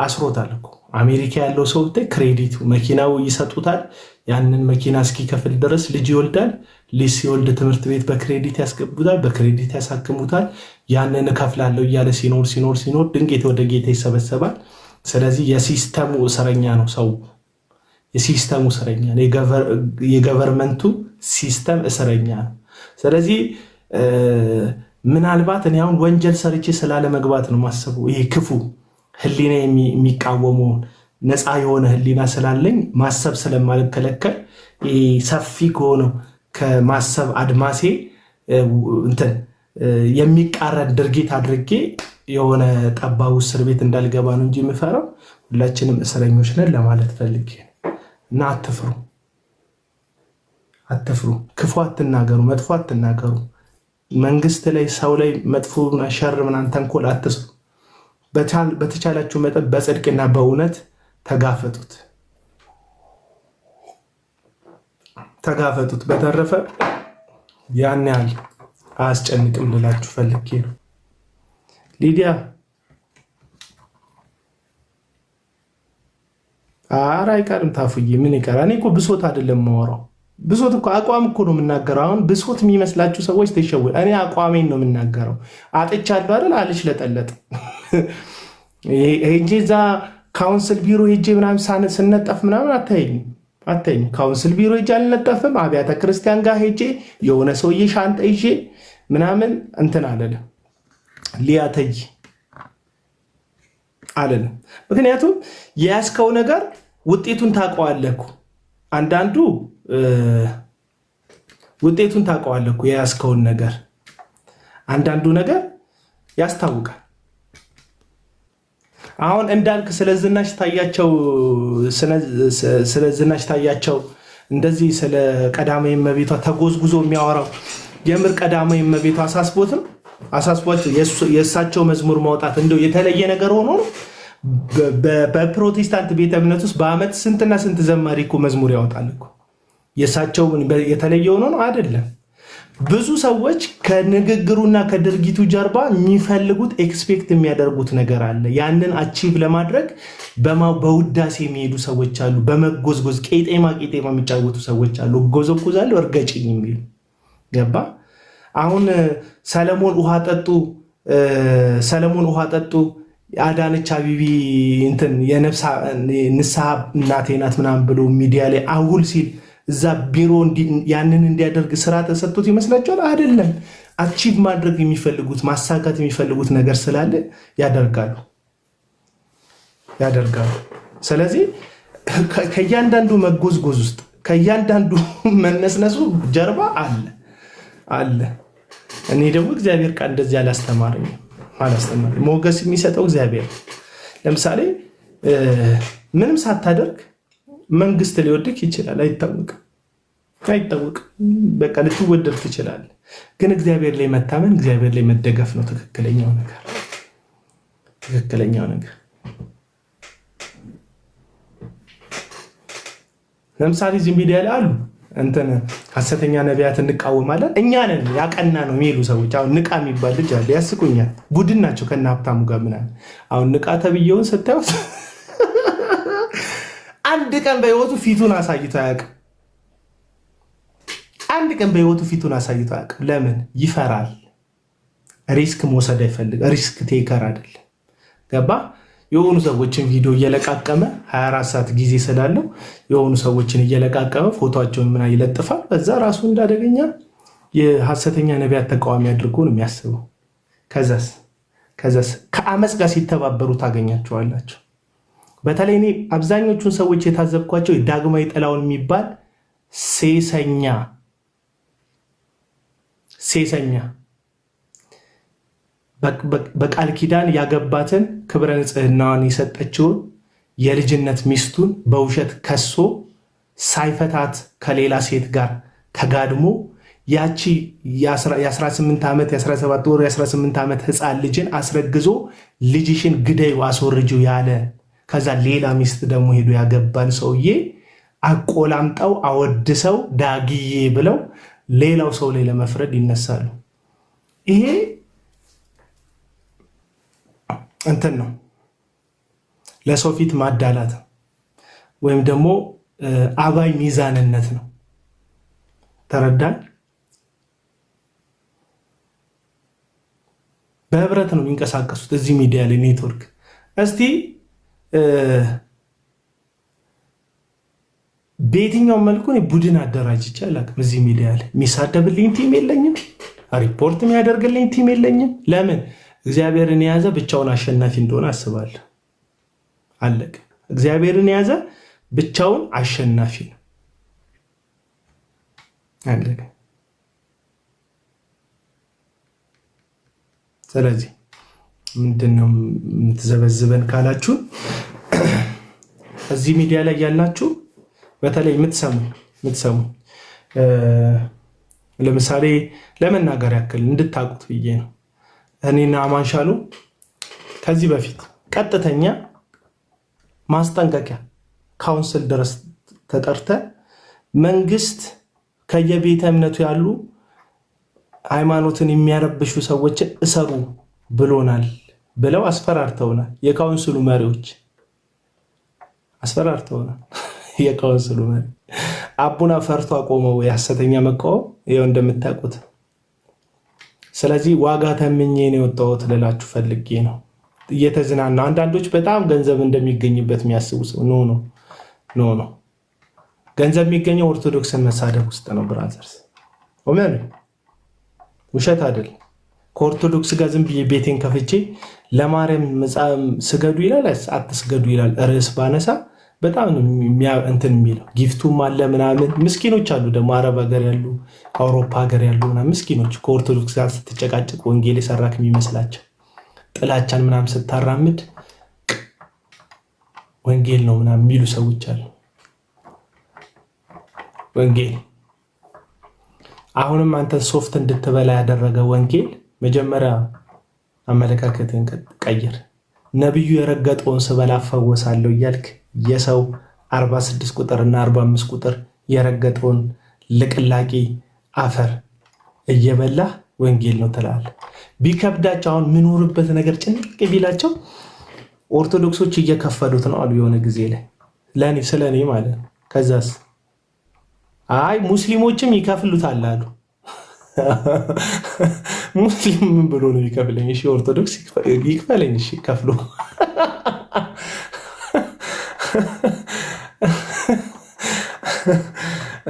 አስሮታል እኮ። አሜሪካ ያለው ሰው ብታይ ክሬዲቱ መኪናው ይሰጡታል። ያንን መኪና እስኪከፍል ድረስ ልጅ ይወልዳል። ልጅ ሲወልድ ትምህርት ቤት በክሬዲት ያስገቡታል፣ በክሬዲት ያሳክሙታል። ያንን እከፍላለሁ እያለ ሲኖር ድንገት ወደ ጌታ ይሰበሰባል። ስለዚህ የሲስተሙ እስረኛ ነው ሰው። የሲስተሙ እስረኛ ነው። የገቨርመንቱ ሲስተም እስረኛ ነው። ስለዚህ ምናልባት እኔ አሁን ወንጀል ሰርቼ ስላለ መግባት ነው ማሰቡ። ይሄ ክፉ ህሊና የሚቃወመውን ነፃ የሆነ ህሊና ስላለኝ ማሰብ ስለማልከለከል ሰፊ ከሆነው ከማሰብ አድማሴ እንትን የሚቃረን ድርጊት አድርጌ የሆነ ጠባቡ እስር ቤት እንዳልገባ ነው እንጂ የምፈራው። ሁላችንም እስረኞች ነን ለማለት ፈልጌ እና አትፍሩ፣ ክፉ አትናገሩ፣ መጥፎ አትናገሩ። መንግስት ላይ ሰው ላይ መጥፎ ሸር ምናምን ተንኮል አትስሩ። በተቻላችሁ መጠን በጽድቅና በእውነት ተጋፈጡት። በተረፈ ያን ያህል አያስጨንቅም ልላችሁ ፈልጌ ነው። ሊዲያ ኧረ አይቀርም ታፉዬ፣ ምን ይቀራል? እኔ እኮ ብሶት አይደለም የማወራው። ብሶት እኮ አቋም እኮ ነው የምናገረው። አሁን ብሶት የሚመስላችሁ ሰዎች ተሸወዱ። እኔ አቋሜን ነው የምናገረው። አጥቻለሁ አይደል? አልሽለጠለጥ ሄጄ እዛ ካውንስል ቢሮ ሄጄ ምናምን ስነጠፍ ምናምን አታይኝ። ካውንስል ቢሮ ሄጄ አልነጠፍም። አብያተ ክርስቲያን ጋር ሄጄ የሆነ ሰውዬ ሻንጣ ይዤ ምናምን እንትን አለለም ሊያተይ አለለም። ምክንያቱም የያዝከው ነገር ውጤቱን ታውቀዋለህ እኮ። አንዳንዱ ውጤቱን ታውቀዋለህ እኮ የያዝከውን ነገር፣ አንዳንዱ ነገር ያስታውቃል። አሁን እንዳልክ ስለ ዝናሽ ታያቸው እንደዚህ ስለ ቀዳማዊ እመቤቷ ተጎዝጉዞ የሚያወራው የምር ቀዳማዊ እመቤቷ አሳስቧቸው የእሳቸው መዝሙር ማውጣት እንደው የተለየ ነገር ሆኖ ነው። በፕሮቴስታንት ቤተ እምነት ውስጥ በአመት ስንትና ስንት ዘማሪ እኮ መዝሙር ያወጣል እኮ። የእሳቸው የተለየ ሆኖ ነው አይደለም። ብዙ ሰዎች ከንግግሩና ከድርጊቱ ጀርባ የሚፈልጉት ኤክስፔክት የሚያደርጉት ነገር አለ። ያንን አቺቭ ለማድረግ በውዳሴ የሚሄዱ ሰዎች አሉ። በመጎዝጎዝ ቄጤማ የሚጫወቱ ሰዎች አሉ። እጎዘጎዛለሁ እርገጭኝ የሚሉ ገባ። አሁን ሰለሞን ውሃ ጠጡ አዳነች አቢቢ እንትን ንስሐ እናቴ ናት ምናምን ብሎ ሚዲያ ላይ አውል ሲል እዛ ቢሮ ያንን እንዲያደርግ ስራ ተሰጥቶት ይመስላችኋል? አይደለም። አቺቭ ማድረግ የሚፈልጉት ማሳካት የሚፈልጉት ነገር ስላለ ያደርጋሉ። ስለዚህ ከእያንዳንዱ መጎዝጎዝ ውስጥ ከእያንዳንዱ መነስነሱ ጀርባ አለ። እኔ ደግሞ እግዚአብሔር ቃል እንደዚህ አላስተማረኝ። ሞገስ የሚሰጠው እግዚአብሔር። ለምሳሌ ምንም ሳታደርግ መንግስት ሊወድቅ ይችላል። አይታወቅም። በቃ ልትወደድ ትችላለህ። ግን እግዚአብሔር ላይ መታመን፣ እግዚአብሔር ላይ መደገፍ ነው ትክክለኛው ነገር። ለምሳሌ እዚህ ሚዲያ ላይ አሉ እንትን ሐሰተኛ ነቢያት እንቃወማለን እኛ ነን ያቀና ነው የሚሉ ሰዎች። አሁን ንቃ የሚባል ልጅ አለ፣ ያስቁኛል። ቡድን ናቸው ከነ ሀብታሙ ጋር ምናምን። አሁን ንቃ ተብዬውን ስታዩት አንድ ቀን በህይወቱ ፊቱን አሳይቶ አያውቅም። ለምን? ይፈራል። ሪስክ መውሰድ አይፈልግም። ሪስክ ቴከር አይደለም። ገባ? የሆኑ ሰዎችን ቪዲዮ እየለቃቀመ 24 ሰዓት ጊዜ ስላለው የሆኑ ሰዎችን እየለቃቀመ ፎቶቸውን ምና ይለጥፋል። በዛ ራሱ እንዳደገኛ የሐሰተኛ ነቢያት ተቃዋሚ አድርጎ ነው የሚያስበው። ከዛስ ከአመፅ ጋር ሲተባበሩ ታገኛቸዋላቸው። በተለይ እኔ አብዛኞቹን ሰዎች የታዘብኳቸው ዳግማዊ ጥላውን የሚባል ሴሰኛ በቃል ኪዳን ያገባትን ክብረ ንጽህናዋን የሰጠችውን የልጅነት ሚስቱን በውሸት ከሶ ሳይፈታት ከሌላ ሴት ጋር ተጋድሞ ያቺ የ18 ዓመት የ17 ወር የ18 ዓመት ህፃን ልጅን አስረግዞ ልጅሽን ግደዩ አስወርጂው ያለ ከዛ ሌላ ሚስት ደግሞ ሄዶ ያገባን ሰውዬ አቆላምጠው አወድሰው ዳግዬ ብለው ሌላው ሰው ላይ ለመፍረድ ይነሳሉ። ይሄ እንትን ነው፣ ለሰው ፊት ማዳላት ወይም ደግሞ አባይ ሚዛንነት ነው። ተረዳን? በህብረት ነው የሚንቀሳቀሱት እዚህ ሚዲያ ላይ ኔትወርክ። እስቲ በየትኛውም መልኩ ቡድን አደራጅቼ አላውቅም። እዚህ ሚዲያ ላይ የሚሳደብልኝ ቲም የለኝም፣ ሪፖርት የሚያደርግልኝ ቲም የለኝም። ለምን? እግዚአብሔርን የያዘ ብቻውን አሸናፊ እንደሆነ አስባለሁ። አለቀ። እግዚአብሔርን የያዘ ብቻውን አሸናፊ ነው። አለቀ። ስለዚህ ምንድነው የምትዘበዝበን ካላችሁ እዚህ ሚዲያ ላይ ያላችሁ በተለይ የምትሰሙ ለምሳሌ ለመናገር ያክል እንድታቁት ብዬ ነው። እኔና አማን ሻሉ ከዚህ በፊት ቀጥተኛ ማስጠንቀቂያ ካውንስል ድረስ ተጠርተ መንግስት ከየቤተ እምነቱ ያሉ ሃይማኖትን የሚያረብሹ ሰዎችን እሰሩ ብሎናል ብለው አስፈራርተውናል። የካውንስሉ መሪዎች አስፈራርተውናል። የካውንስሉ መሪ አቡና ፈርቶ አቆመው የሐሰተኛ መቃወም ይኸው እንደምታውቁት። ስለዚህ ዋጋ ተምኜ ነው የወጣሁት ልላችሁ ፈልጌ ነው። እየተዝናና አንዳንዶች በጣም ገንዘብ እንደሚገኝበት የሚያስቡ ሰው ኖ ገንዘብ የሚገኘው ኦርቶዶክስን መሳደብ ውስጥ ነው ብራዘርስ። ኦሜን ውሸት አይደል። ከኦርቶዶክስ ጋር ዝም ብዬ ቤቴን ከፍቼ ለማርያም ስገዱ ይላል አትስገዱ ይላል ርዕስ ባነሳ በጣም እንትን የሚለው ጊፍቱም አለ ምናምን። ምስኪኖች አሉ ደግሞ አረብ ሀገር ያሉ አውሮፓ ሀገር ያሉ ምስኪኖች ከኦርቶዶክስ ጋር ስትጨቃጭቅ ወንጌል የሰራክ የሚመስላቸው ጥላቻን ምናምን ስታራምድ ወንጌል ነው ምናምን የሚሉ ሰዎች አሉ። ወንጌል አሁንም አንተ ሶፍት እንድትበላ ያደረገ ወንጌል መጀመሪያ አመለካከትን ቀይር። ነብዩ የረገጠውን ስበላ ፈወሳለሁ እያልክ የሰው 46 ቁጥር እና 45 ቁጥር የረገጠውን ልቅላቂ አፈር እየበላ ወንጌል ነው ትላለህ። ቢከብዳቸው አሁን ምኖርበት ነገር ጭንቅ ቢላቸው ኦርቶዶክሶች እየከፈሉት ነው አሉ የሆነ ጊዜ ላይ ለኔ ስለኔ ማለት ነው። ከዛስ አይ ሙስሊሞችም ይከፍሉታል አሉ። ሙስሊም ምን ብሎ ነው ይከፍለኝ? እሺ ኦርቶዶክስ ይክፈለኝ። እሺ ከፍሎ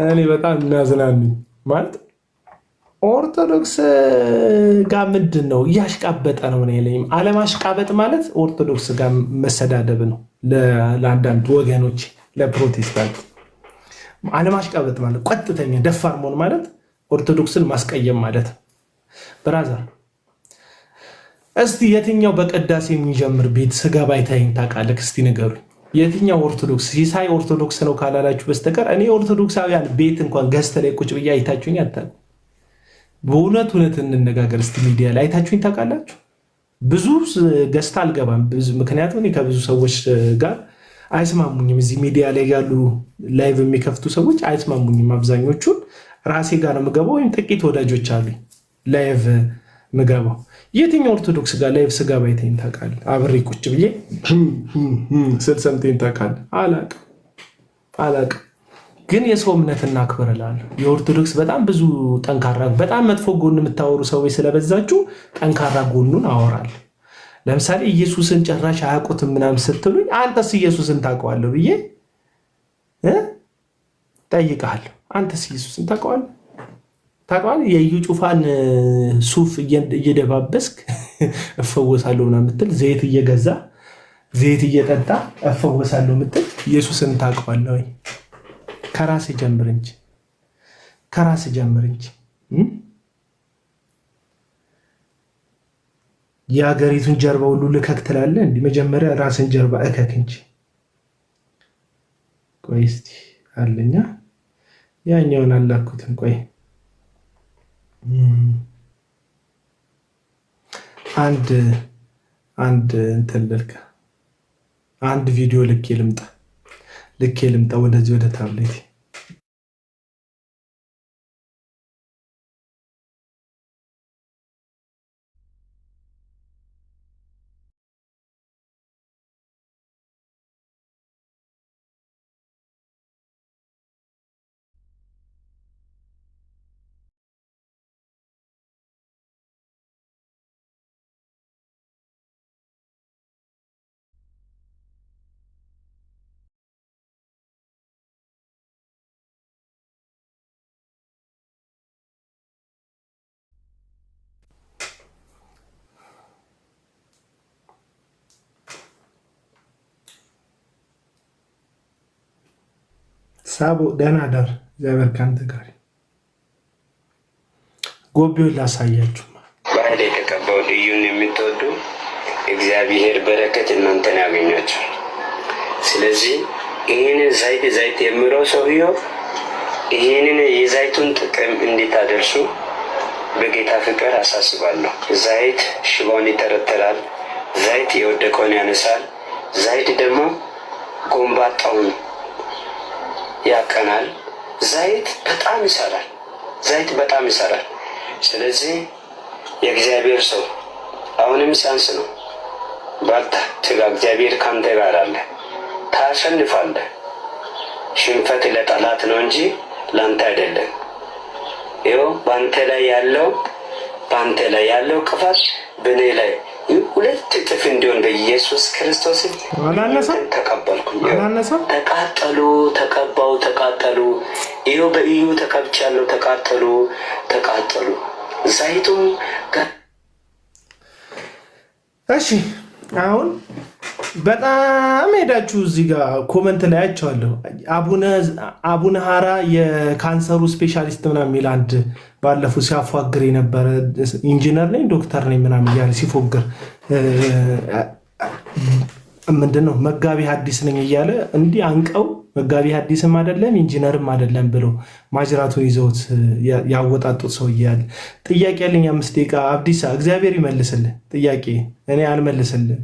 እኔ በጣም እናዝናኝ ማለት ኦርቶዶክስ ጋር ምንድን ነው እያሽቃበጠ ነው ነው ያለኝ። አለማሽቃበጥ ማለት ኦርቶዶክስ ጋር መሰዳደብ ነው ለአንዳንድ ወገኖች ለፕሮቴስታንት። አለማሽቃበጥ ማለት ቀጥተኛ ደፋር መሆን ማለት ኦርቶዶክስን ማስቀየም ማለት ነው። ብራዘር እስቲ የትኛው በቅዳሴ የሚጀምር ቤት ስገባ አይታይኝ ታውቃለህ? እስቲ ንገሩኝ። የትኛው ኦርቶዶክስ ሲሳይ ኦርቶዶክስ ነው ካላላችሁ በስተቀር እኔ ኦርቶዶክሳውያን ቤት እንኳን ገዝተ ላይ ቁጭ ብዬ አይታችሁኝ አታውቁም። በእውነት እንነጋገር እስቲ ሚዲያ ላይ አይታችሁኝ ታውቃላችሁ? ብዙ ገዝታ አልገባም ብዙ ምክንያቱም ከብዙ ሰዎች ጋር አይስማሙኝም። እዚህ ሚዲያ ላይ ያሉ ላይቭ የሚከፍቱ ሰዎች አይስማሙኝም። አብዛኞቹን ራሴ ጋር ነው የምገባው ወይም ጥቂት ወዳጆች አሉኝ ላይቭ ምገባው። የትኛው ኦርቶዶክስ ጋር ላይቭ ስገባ አይተኸኝ ታውቃለህ? አብሬ ቁጭ ብዬ ስል ሰምተኸኝ ታውቃለህ? አላውቅም። ግን የሰው እምነት እናክብር እላለሁ። የኦርቶዶክስ በጣም ብዙ ጠንካራ በጣም መጥፎ ጎን የምታወሩ ሰዎች ስለበዛችሁ ጠንካራ ጎኑን አወራለሁ። ለምሳሌ ኢየሱስን ጭራሽ አያውቁትም ምናምን ስትሉኝ አንተስ ኢየሱስን ታውቀዋለህ ብዬ ጠይቃለሁ። አንተስ ኢየሱስን ታውቀዋለህ? የኢዩ ጩፋን ሱፍ እየደባበስክ እፈወሳለሁ ምናምን የምትል ዘይት እየገዛ ዘይት እየጠጣ እፈወሳለሁ የምትል ኢየሱስን ታውቀዋለህ ወይ? ከራስ ጀምር እንጂ የሀገሪቱን ጀርባ ሁሉ ልከክ ትላለህ። እንዲህ መጀመሪያ ራስን ጀርባ እከክ እንጂ። ቆይ እስቲ አለኛ ያኛውን አላኩትን። ቆይ አንድ እንትን ልልካ አንድ ቪዲዮ ልኬ ልምጣ ወደዚህ ወደ ታብሌት። ሳቦ ደህና ዳር። እግዚአብሔር ካንተ ጋር። ጎቤውን ላሳያችሁ። ባህል የተቀባው ልዩን የምትወዱ እግዚአብሔር በረከት እናንተን ያገኛችሁ። ስለዚህ ይህንን ዘይት የምለው ሰውየው ይህንን የዘይቱን ጥቅም እንዲታደርሱ በጌታ ፍቅር አሳስባለሁ። ዘይት ሽባውን ይተረተራል፣ ዘይት የወደቀውን ያነሳል። ዘይት ደግሞ ጎንባጣውን ያቀናል። ዘይት በጣም ይሰራል። ዘይት በጣም ይሰራል። ስለዚህ የእግዚአብሔር ሰው አሁንም ሲያንስ ነው። ባልታ ትጋ፣ እግዚአብሔር ካንተ ጋር አለ። ታሸንፋለህ። ሽንፈት ለጠላት ነው እንጂ ላንተ አይደለም። ይኸው በአንተ ላይ ያለው ክፋት በእኔ ላይ 2 እጥፍ እንዲሆን በኢየሱስ ክርስቶስ ተቀበልኩ። ተቃጠሉ፣ ተቃጠሉ። ይኸው በኢዩ ተቀብቻለሁ። ተቃጠሉ። ዘይቱም እሺ። አሁን በጣም ሄዳችሁ እዚህ ጋር ኮመንት ላይ አይቼዋለሁ። አቡነ ሀራ የካንሰሩ ስፔሻሊስት ምናምን የሚል አንድ ባለፈው ሲያፏግር የነበረ ኢንጂነር ነኝ ዶክተር ነኝ ምናምን እያለ ሲፎግር ምንድነው መጋቢ ሐዲስ ነኝ እያለ እንዲህ አንቀው መጋቢ ሐዲስም አይደለም ኢንጂነርም አይደለም ብሎ ማጅራቱን ይዘውት ያወጣጡት ሰው እያለ ጥያቄ ያለኝ 5 ደቂቃ አብዲሳ እግዚአብሔር ይመልስልህ። ጥያቄ እኔ አልመልስልህ።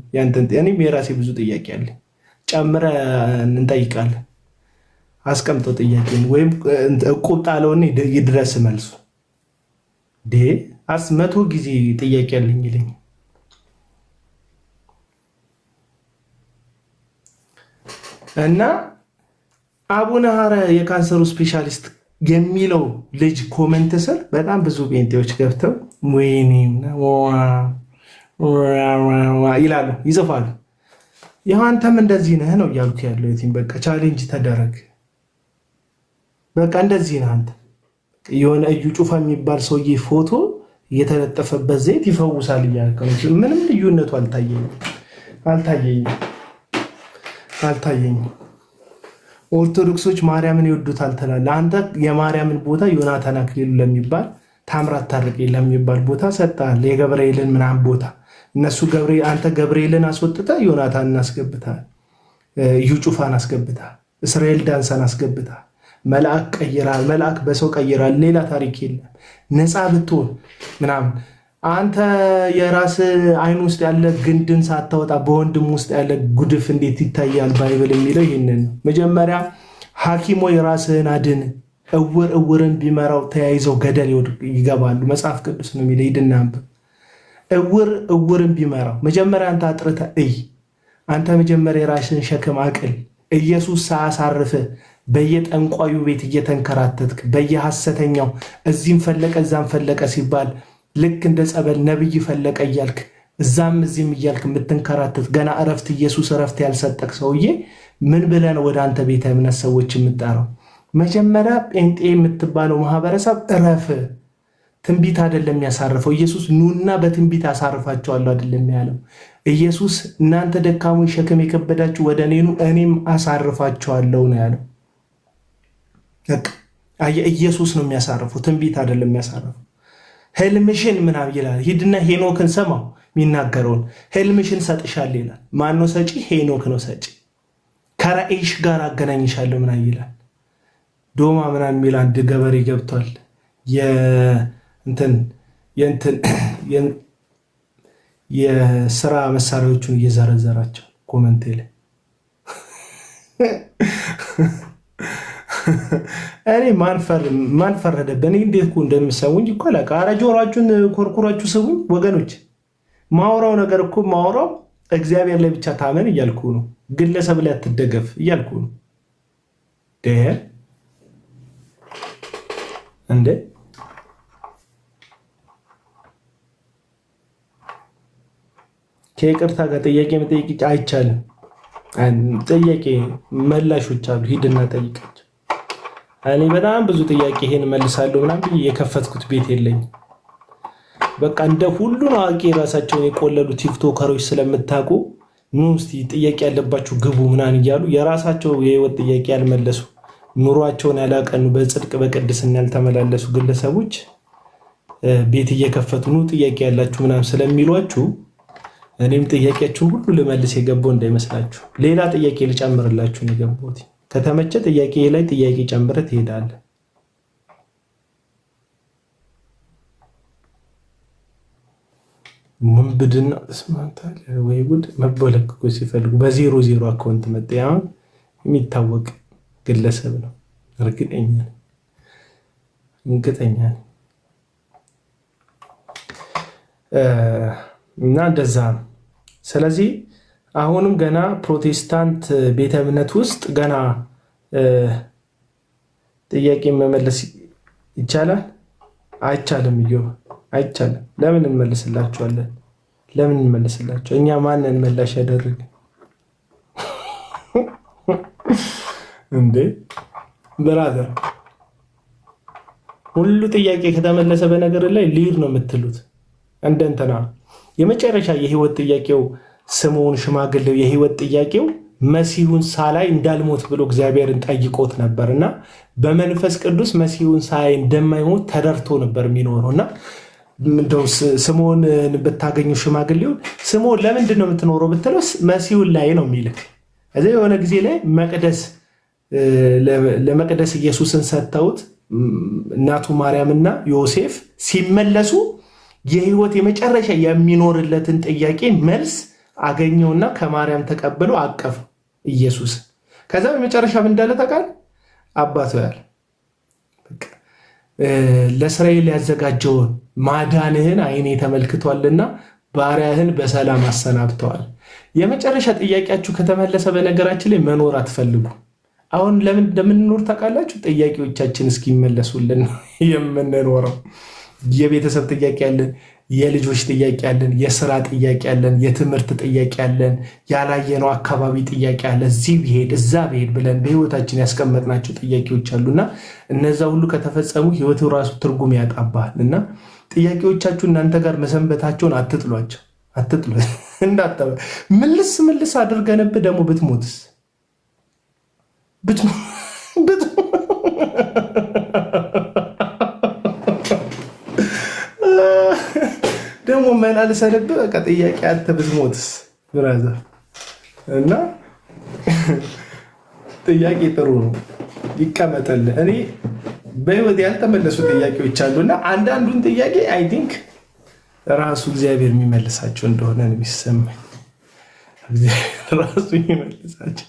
እኔም የራሴ ብዙ ጥያቄ አለ። ጨምረ እንጠይቃለን። አስቀምጠው ጥያቄን ወይም እቁብ ጣለውን ይድረስ መልሱ። 100 ጊዜ ጥያቄ ያለኝ ይለኝ እና አቡነ ሀራ የካንሰሩ ስፔሻሊስት የሚለው ልጅ ኮመንት ስር በጣም ብዙ ጴንጤዎች ገብተው ወይኔ ይላሉ፣ ይጽፋሉ። ይኸው አንተም እንደዚህ ነህ ነው እያሉት ያለው። በቃ ቻሌንጅ ተደረግ። በቃ እንደዚህ ነህ አንተ። የሆነ እዩ ጩፋ የሚባል ሰውዬ ፎቶ የተለጠፈበት ዘይት ይፈውሳል እያልከው ምንም ልዩነቱ አልታየኝም። ኦርቶዶክሶች ማርያምን ይወዱታል ትላለህ አንተ። የማርያምን ቦታ ዮናታን አክሊሉ ለሚባል ታምራት ታርቄ ለሚባል ቦታ ሰጥተሃል። የገብርኤልን ምናምን ቦታ እነሱ አንተ ገብርኤልን አስወጥተህ ዮናታንን አስገብተሃል። እዩ ጩፋን አስገብተሃል። እስራኤል ዳንሳን አስገብተሃል። መልአክ ቀይራል። መልአክ በሰው ቀይራል። ሌላ ታሪክ የለም። ነፃ ብትሆን ምናምን አንተ የራስ አይን ውስጥ ያለ ግንድን ሳታወጣ በወንድም ውስጥ ያለ ጉድፍ እንዴት ይታያል? ባይብል የሚለው ይህንን ነው። መጀመሪያ ሐኪሞ የራስህን አድን፣ እውርን ቢመራው ተያይዘው ገደል ይገባሉ። መጽሐፍ ቅዱስ ነው የሚለው። ሂድና አንብብ። እውርን ቢመራው መጀመሪያ አንተ አጥርተህ እይ። አንተ መጀመሪያ የራስህን ሸክም አቅል። ኢየሱስ ሳያሳርፍ በየጠንቋዩ ቤት እየተንከራተትክ በየሐሰተኛው እዚህም ፈለቀ እዛም ፈለቀ ሲባል ልክ እንደ ጸበል ነብይ ፈለቀ እያልክ እዛም እዚህም እያልክ የምትንከራተት ገና እረፍት ኢየሱስ እረፍት ያልሰጠክ ሰውዬ ምን ብለን ወደ አንተ ቤተ እምነት ሰዎች የምጠራው? መጀመሪያ ጴንጤ የምትባለው ማህበረሰብ እረፍ። ትንቢት አይደለም ያሳርፈው ኢየሱስ። ኑና በትንቢት አሳርፋቸዋለሁ አይደለም ያለው ኢየሱስ። እናንተ ደካሞች ሸክም የከበዳችሁ ወደ እኔ ኑ እኔም አሳርፋቸዋለሁ ነው ያለው። ኢየሱስ ነው የሚያሳርፈው፣ ትንቢት አይደለም የሚያሳርፈው። ህልምሽን ምናምን ይላል። ሂድና ሄኖክን ሰማው የሚናገረውን። ህልምሽን ሰጥሻለሁ ይላል። ማነው ሰጪ? ሄኖክ ነው ሰጪ። ከራእይሽ ጋር አገናኝሻለሁ ምናምን ይላል። ዶማ ምናምን የሚል አንድ ገበሬ ገብቷል። የስራ መሳሪያዎቹን እየዘረዘራቸው ኮመንቴ ላይ እኔ ማን ፈረደብኝ? እንዴት እኮ እንደምሰሙኝ እኮ አላውቅም። ኧረ ጆሯችሁን ኮርኩራችሁ ስሙኝ ወገኖች። ማውራው ነገር እኮ ማውራው እግዚአብሔር ላይ ብቻ ታመን እያልኩ ነው። ግለሰብ ላይ አትደገፍ እያልኩ ነው። እንዴ ከይቅርታ ጋር ጥያቄ መጠየቅ አይቻልም። ጥያቄ መላሾች አሉ። ሂድና ጠይቃቸው። እኔ በጣም ብዙ ጥያቄ ይሄን መልሳለሁ ምናምን የከፈትኩት ቤት የለኝም። በቃ እንደ ሁሉን አዋቂ ራሳቸውን የቆለሉ ቲክቶከሮች ስለምታውቁ ኑ እስቲ ጥያቄ ያለባችሁ ግቡ ምናምን እያሉ የራሳቸው የህይወት ጥያቄ ያልመለሱ ኑሯቸውን ያላቀኑ በጽድቅ በቅድስና ያልተመላለሱ ግለሰቦች ቤት እየከፈቱ ኑ ጥያቄ ያላችሁ ምናምን ስለሚሏችሁ እኔም ጥያቄያችሁን ሁሉ ልመልስ የገባው እንዳይመስላችሁ። ሌላ ጥያቄ ልጨምርላችሁ ነው የገባሁት። ከተመቸ ጥያቄ ላይ ጥያቄ ጨምረህ ትሄዳለህ። ምንብድና ስማንታል ወይ ጉድ መበለክኮ ሲፈልጉ በ00 አካውንት መጠያውን የሚታወቅ ግለሰብ ነው። እርግጠኛ እና እንደዛ ነው። ስለዚህ አሁንም ገና ፕሮቴስታንት ቤተ እምነት ውስጥ ገና ጥያቄ መመለስ ይቻላል? አይቻልም። አይቻልም። ለምን እንመልስላቸዋለን? እኛ ማንን መላሽ ያደረግን እንዴ? ብራዘር ሁሉ ጥያቄ ከተመለሰ በነገር ላይ ሊር ነው የምትሉት። እንደንተና የመጨረሻ የህይወት ጥያቄው ስምዖን ሽማግሌው የህይወት ጥያቄው መሲሁን ሳላይ እንዳልሞት ብሎ እግዚአብሔርን ጠይቆት ነበርና በመንፈስ ቅዱስ መሲሁን ሳላይ እንደማይሞት ተደርቶ ነበር የሚኖረውና እንደው ስምዖን ብታገኙ ሽማግሌውን ስምዖን ለምንድን ነው የምትኖረው ብትለው መሲሁን ላይ ነው የሚልክ። እዚህ የሆነ ጊዜ ላይ ለመቅደስ ኢየሱስን ሰጥተውት እናቱ ማርያምና ዮሴፍ ሲመለሱ የህይወት የመጨረሻ የሚኖርለትን ጥያቄ መልስ አገኘውና ከማርያም ተቀብሎ አቀፈ ኢየሱስ። ከዛ በመጨረሻ ምን እንዳለ ታውቃለህ? አባቱ ያለ ለእስራኤል ያዘጋጀውን ማዳንህን ዓይኔ ተመልክቷልና ባሪያህን በሰላም አሰናብተዋል። የመጨረሻ ጥያቄያችሁ ከተመለሰ በነገራችን ላይ መኖር አትፈልጉ። አሁን ለምን እንደምንኖር ታውቃላችሁ? ጥያቄዎቻችን እስኪመለሱልን የምንኖረው። የቤተሰብ ጥያቄ ያለን፣ የልጆች ጥያቄ ያለን፣ የስራ ጥያቄ ያለን፣ የትምህርት ጥያቄ ያለን፣ ያላየነው አካባቢ ጥያቄ ያለ፣ እዚህ ብሄድ እዛ ብሄድ ብለን በህይወታችን ያስቀመጥናቸው ጥያቄዎች አሉና እነዛ ሁሉ ከተፈጸሙ ህይወቱ ራሱ ትርጉም ያጣባል። እና ጥያቄዎቻችሁ እናንተ ጋር መሰንበታቸውን አትጥሏቸው። እንዳጠበ ምልስ አድርገንብህ ደግሞ ብትሞትስ ደግሞ መላልሰንብህ በቃ ጥያቄ አንተ ብትሞትስ ብራዘር። እና ጥያቄ ጥሩ ነው ይቀመጥልህ። እኔ በህይወት ያልተመለሱ ጥያቄዎች አሉና አንዳንዱን ጥያቄ አይ ቲንክ ራሱ እግዚአብሔር የሚመልሳቸው እንደሆነ ነው የሚሰማኝ። እግዚአብሔር ራሱ የሚመልሳቸው